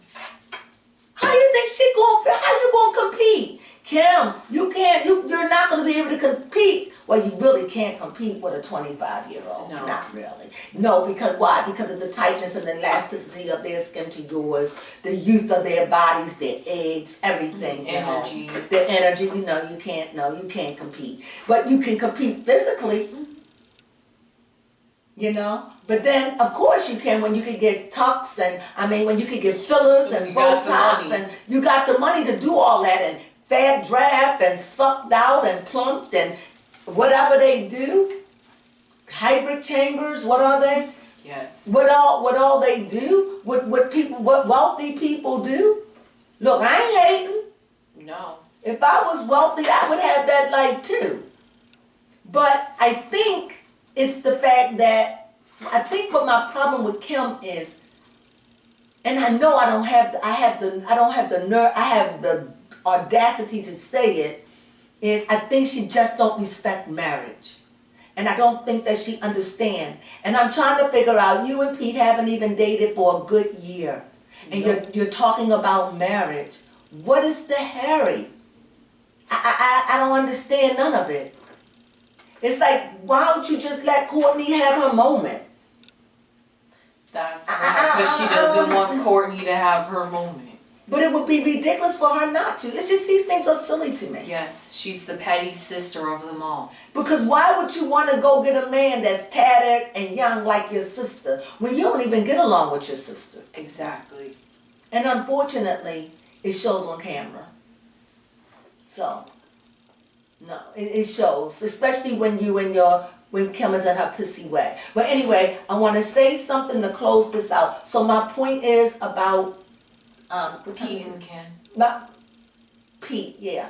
how you think she going? How you going to compete? Kim, you can't. You're not going to be able to compete. Well, you really can't compete with a 25-year-old. No. Not really. No, because why? Because of the tightness and the elasticity of their skin to yours, the youth of their bodies, their eggs, everything. Energy. The energy. You can't. No, you can't compete. But you can compete physically. But then of course you can when you can get tucks when you can get fillers and Botox and you got the money to do all that and fat draft and sucked out and plumped and whatever they do, hybrid chambers, what are they? Yes. What all they do? What wealthy people do? Look, I ain't hating. No. If I was wealthy, I would have that life too. But I think it's the fact that what my problem with Kim is, and I know I have the audacity to say it, is I think she just don't respect marriage. And I don't think that she understands. And I'm trying to figure out, you and Pete haven't even dated for a good year. And you're talking about marriage. What is the hurry? I don't understand none of it. It's like, why don't you just let Courtney have her moment? That's right, because she doesn't want Courtney to have her moment. But it would be ridiculous for her not to. It's just these things are silly to me. Yes, she's the petty sister of them all. Because why would you want to go get a man that's tattered and young like your sister when you don't even get along with your sister? Exactly. And unfortunately, it shows on camera. So, no, it shows, especially when Kim is in her pissy way. But anyway, I want to say something to close this out. So my point is about Pete and Kim. Pete, yeah.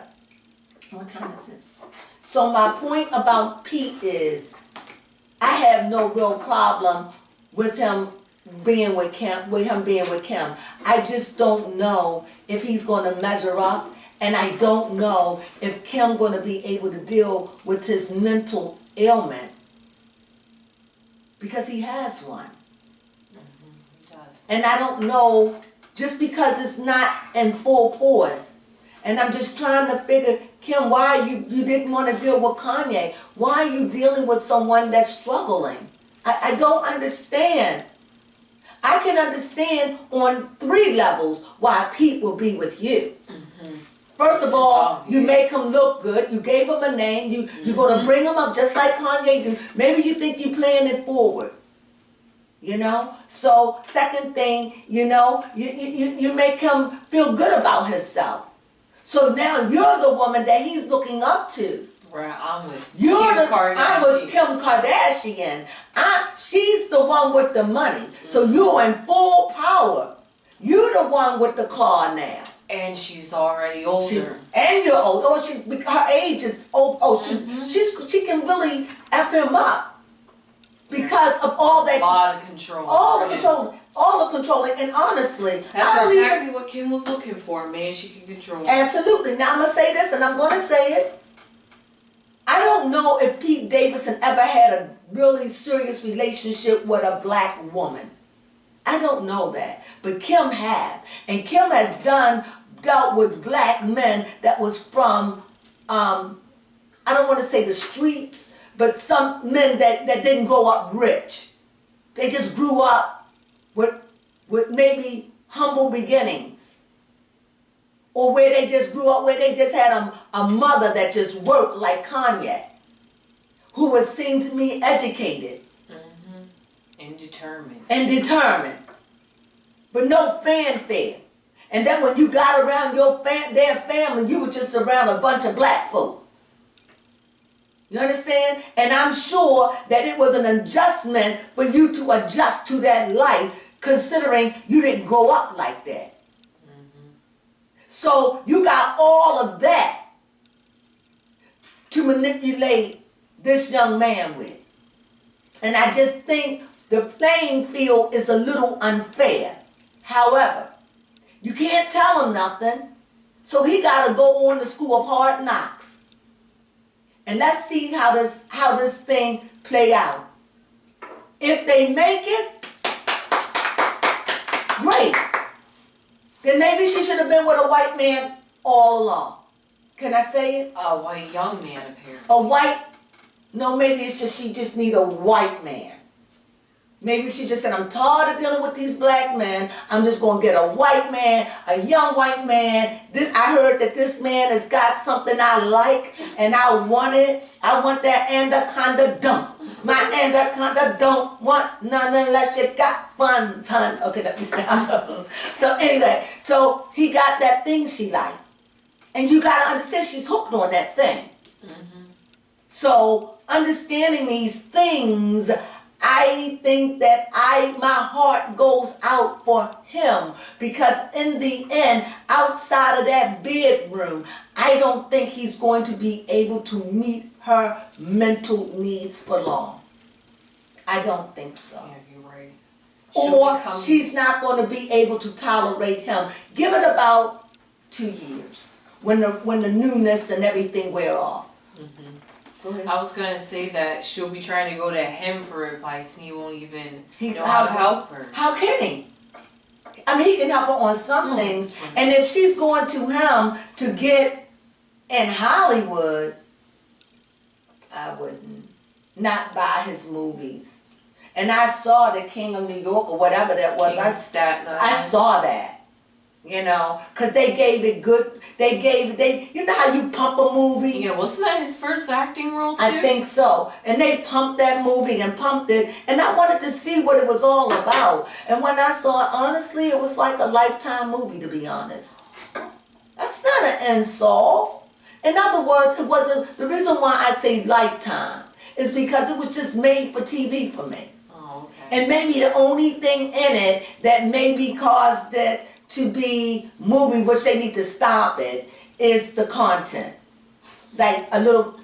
What time is it? So my point about Pete is, I have no real problem with him being with Kim. I just don't know if he's going to measure up, and I don't know if Kim going to be able to deal with his mental ailment, because he has one. He does. And I don't know, just because it's not in full force, And I'm just trying to figure, Kim, why you didn't want to deal with Kanye? Why are you dealing with someone that's struggling? I don't understand. I can understand on 3 levels why Pete will be with you. First of all, you make him look good. You gave him a name. You're going to bring him up just like Kanye do. Maybe you think you're playing it forward. You know? So, second thing, you know, you make him feel good about himself. So now you're the woman that he's looking up to. Right, I'm with Kim Kardashian. I'm with Kim Kardashian. She's the one with the money. So you're in full power. You're the one with the car now. And she's already older. And you're old. Her age is old. She can really F him up because of all that. A lot of control. All the controlling. And honestly, that's exactly what Kim was looking for. Man, she can control. Absolutely. Now I'm gonna say this, and I'm gonna say it. I don't know if Pete Davidson ever had a really serious relationship with a black woman. I don't know that. But Kim had. And Kim has dealt with black men that was from, I don't want to say the streets, but some men that didn't grow up rich. They just grew up with maybe humble beginnings. Or where they just grew up, where they just had a mother that just worked like Kanye, who was, seemed to me, educated. And determined. But no fanfare. And then when you got around their family, you were just around a bunch of black folk. You understand? And I'm sure that it was an adjustment for you to adjust to that life, considering you didn't grow up like that. So you got all of that to manipulate this young man with. And I just think the playing field is a little unfair. However, you can't tell him nothing, so he got to go on to school of hard knocks. And let's see how this thing play out. If they make it, great. Then maybe she should have been with a white man all along. Can I say it? A white young man, apparently. No, maybe it's just she just need a white man. Maybe she just said, I'm tired of dealing with these black men. I'm just going to get a white man, a young white man. I heard that this man has got something I like, and I want it. I want that anaconda dump. My anaconda don't want none unless you got funds, hun. Okay, let me stop. So anyway, so he got that thing she liked. And you got to understand she's hooked on that thing. So understanding these things, I think that my heart goes out for him, because in the end, outside of that bedroom, I don't think he's going to be able to meet her mental needs for long. I don't think so. Yeah, you're right. Or she's not going to be able to tolerate him. Give it about 2 years when the newness and everything wear off. I was going to say that she'll be trying to go to him for advice and he won't even know how to help her. How can he? I mean, he can help her on some things. And if she's going to him to get in Hollywood, I wouldn't. Not buy his movies. And I saw the King of New York or whatever that was. I saw that. You know, because they gave it good, you know how you pump a movie? Yeah, wasn't that his first acting role too? I think so. And they pumped that movie and pumped it, and I wanted to see what it was all about. And when I saw it, honestly, it was like a Lifetime movie, to be honest. That's not an insult. In other words, it wasn't, the reason why I say Lifetime is because it was just made for TV for me. Oh, okay. And maybe the only thing in it that maybe caused it to be movie, which they need to stop it, is the content. Like a little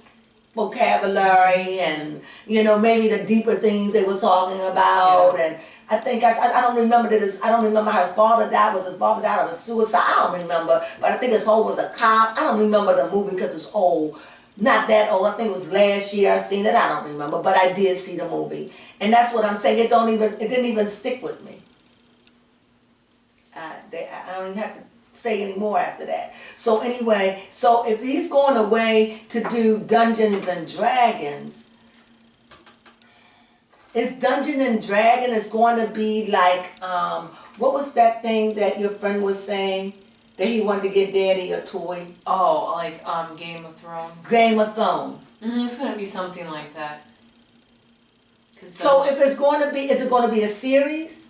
vocabulary and, you know, maybe the deeper things they was talking about. Yeah. And I think, I don't remember I don't remember how his father died. Was his father died of a suicide? I don't remember. But I think his father was a cop. I don't remember the movie because it's old. Not that old. I think it was last year I seen it. I don't remember. But I did see the movie. And that's what I'm saying. It didn't even stick with me. I don't even have to say any more after that. So anyway, so if he's going away to do Dungeons and Dragons, is Dungeon and Dragon is going to be like, what was that thing that your friend was saying? That he wanted to get Daddy a toy? Oh, like Game of Thrones? Game of Thrones. It's going to be something like that. So if it's going to be, is it going to be a series?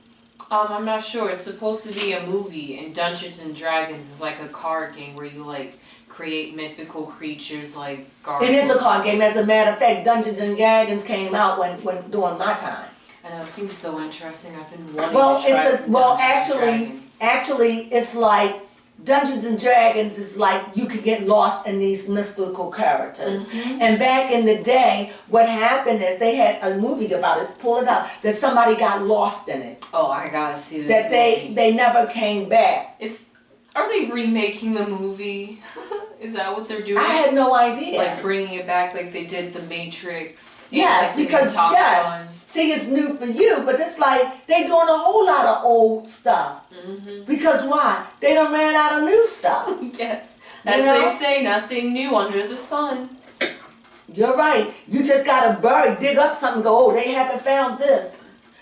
I'm not sure. It's supposed to be a movie, and Dungeons and Dragons is like a card game where you like create mythical creatures like It is a card game. As a matter of fact, Dungeons and Dragons came out when during my time. I know, it seems so interesting. I've been wanting to try some actually, it's like Dungeons and Dragons is like you could get lost in these mystical characters. And back in the day, what happened is they had a movie about it, pull it up, that somebody got lost in it. Oh, I gotta see this that movie. they never came back. Are they remaking the movie? Is that what they're doing? I had no idea. Like bringing it back like they did The Matrix. Yes, like because yes. See, it's new for you, but it's like they doing a whole lot of old stuff. Because why? They done ran out of new stuff. Yes. As they say, nothing new under the sun. You're right. You just gotta dig up something, go, oh, they haven't found this.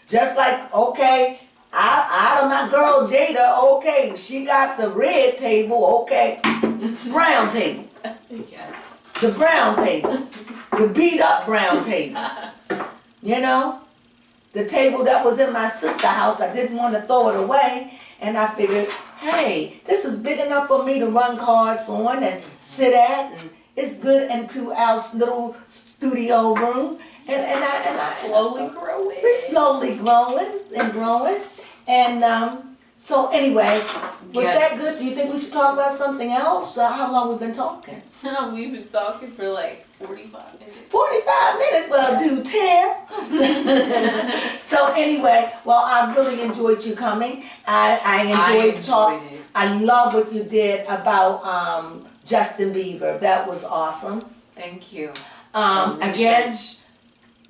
Just like, okay, out of my girl Jada, okay, she got the red table, okay, brown table. Yes. The brown table. The beat up brown table. You know? The table that was in my sister's house, I didn't want to throw it away. And I figured, hey, this is big enough for me to run cards on and sit at. And it's good into our little studio room. And I slowly growing. We're slowly growing and growing. And so anyway, was that good? Do you think we should talk about something else? How long we've been talking? We've been talking for like 45 minutes. 45 minutes, well, do tell. So anyway, well, I really enjoyed you coming. I enjoyed talking. I love what you did about Justin Bieber. That was awesome. Thank you. Again,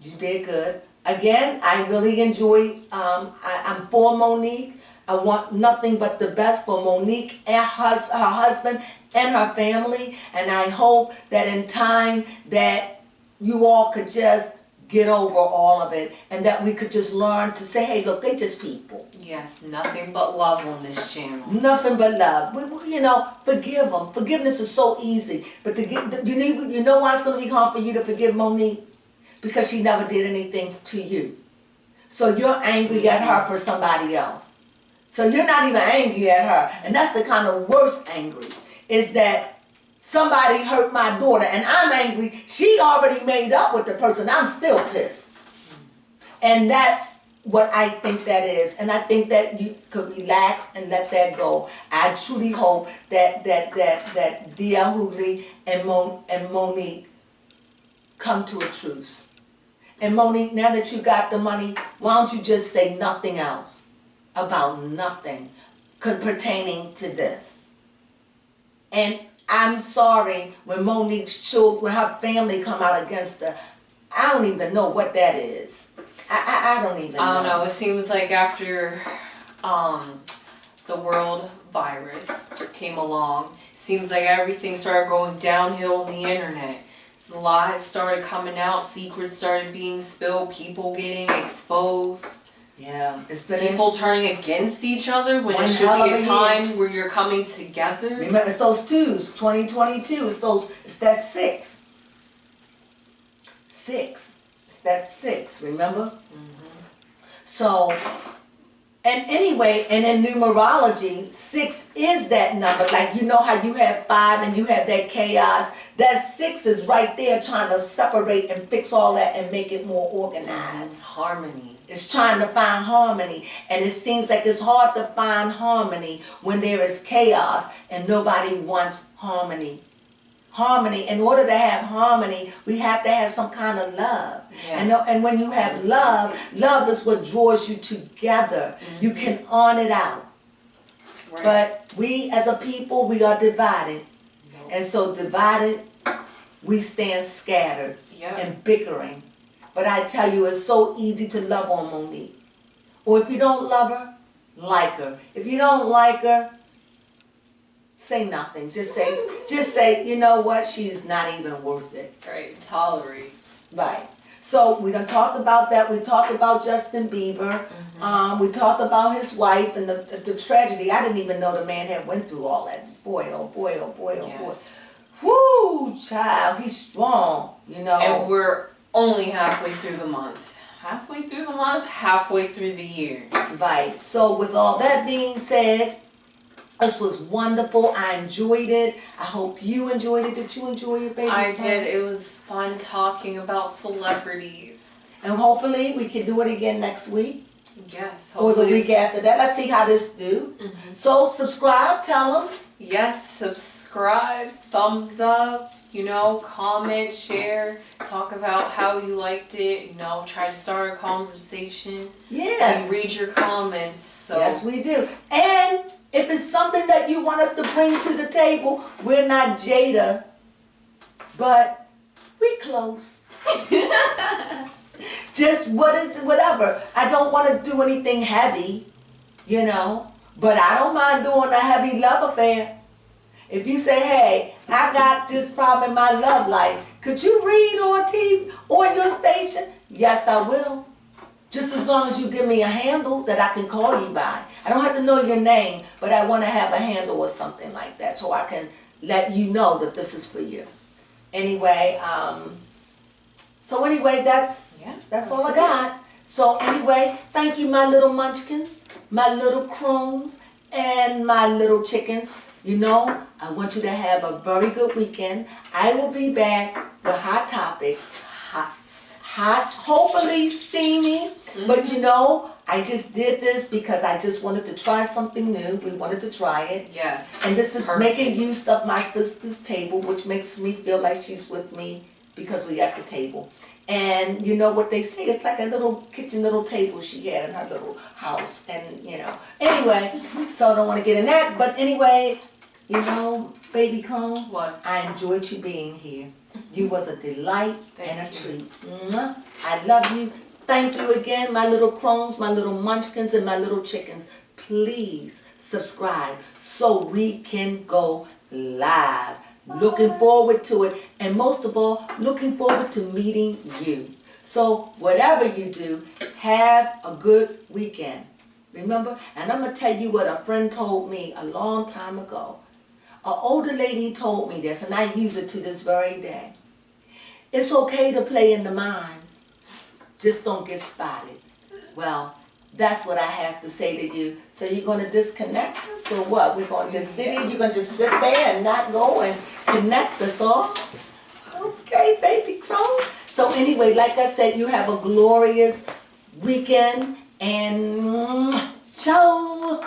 you did good. Again, I really enjoyed, I'm for Monique. I want nothing but the best for Monique and her husband and her family. And I hope that in time that you all could just get over all of it and that we could just learn to say, hey, look, they just people. Yes, nothing but love on this channel. Nothing but love. You know, forgive them. Forgiveness is so easy. But you know why it's going to be hard for you to forgive Monique? Because she never did anything to you. So you're angry at her for somebody else. So you're not even angry at her. And that's the kind of worst angry, is that somebody hurt my daughter and I'm angry. She already made up with the person. I'm still pissed. And that's what I think that is. And I think that you could relax and let that go. I truly hope that Dia Hughley and Monique come to a truce. And Monique, now that you got the money, why don't you just say nothing else about nothing pertaining to this? And I'm sorry when Monique's children, when her family come out against her, I don't even know what that is. I don't even know. I don't know. It seems like after the world virus came along, seems like everything started going downhill on the internet. The lies started coming out, secrets started being spilled, people getting exposed. Yeah, it's been people turning against each other when it should be a time where you're coming together. Remember, it's those twos, 2022. It's that six. It's that six. Remember? So, and anyway, and in numerology, 6 is that number. Like, you know how you have 5 and you have that chaos. That 6 is right there trying to separate and fix all that and make it more organized. Harmony. It's trying to find harmony. And it seems like it's hard to find harmony when there is chaos and nobody wants harmony. Harmony, in order to have harmony, we have to have some kind of love. Yeah. And when you have love, love is what draws you together. You can on it out. Right. But we as a people, we are divided. And so divided, we stand scattered and bickering. But I tell you, it's so easy to love on Monique. Or if you don't love her, like her. If you don't like her, say nothing. Just say, you know what? She's not even worth it. Right, tolerate. Right. So we done talked about that. We talked about Justin Bieber. We talked about his wife and the tragedy. I didn't even know the man had went through all that. Boy, oh boy, oh boy, oh boy. Yes. Whoo, child, he's strong, you know. And we're only halfway through the month. Halfway through the month, halfway through the year. Right. So with all that being said, this was wonderful. I enjoyed it. I hope you enjoyed it. Did you enjoy it, baby? I did. It was fun talking about celebrities. And hopefully we can do it again next week. Yes. Or the Hopefully week after that. Let's see how this do. So subscribe, tell them. Yes, subscribe, thumbs up, you know, comment, share, talk about how you liked it, you know, try to start a conversation. Yeah. We read your comments. So Yes, we do. And if it's something that you want us to bring to the table, we're not Jada, but we close. Just whatever. I don't want to do anything heavy, you know, but I don't mind doing a heavy love affair. If you say, hey, I got this problem in my love life, could you read on TV, on your station? Yes, I will. Just as long as you give me a handle that I can call you by. I don't have to know your name, but I want to have a handle or something like that so I can let you know that this is for you. Anyway, that's all I got. So anyway, thank you, my little munchkins, my little crones, and my little chickens. You know, I want you to have a very good weekend. I will be back with hot topics. Hot, hopefully steamy. But you know, I just did this because I just wanted to try something new. We wanted to try it. yes. And this is Perfect. making use of my sister's table, which makes me feel like she's with me because we at the table. And you know what they say, it's like a little kitchen little table she had in her little house. And you know, anyway, so I don't want to get in that. But anyway, you know, Baby Crone, What? I enjoyed you being here. You was a delight and a Thank treat. Mwah. I love you. Thank you again, my little crones, my little munchkins, and my little chickens. Please subscribe so we can go live. Looking forward to it. And most of all, looking forward to meeting you. So whatever you do, have a good weekend. Remember? And I'm going to tell you what a friend told me a long time ago. An older lady told me this, and I use it to this very day. It's okay to play in the mines. Just don't get spotted. Well, that's what I have to say to you. So you're going to disconnect us or what? We're going to just sit here? You're going to just sit there and not go and connect us all? Okay, Baby Crone. So anyway, like I said, you have a glorious weekend and ciao.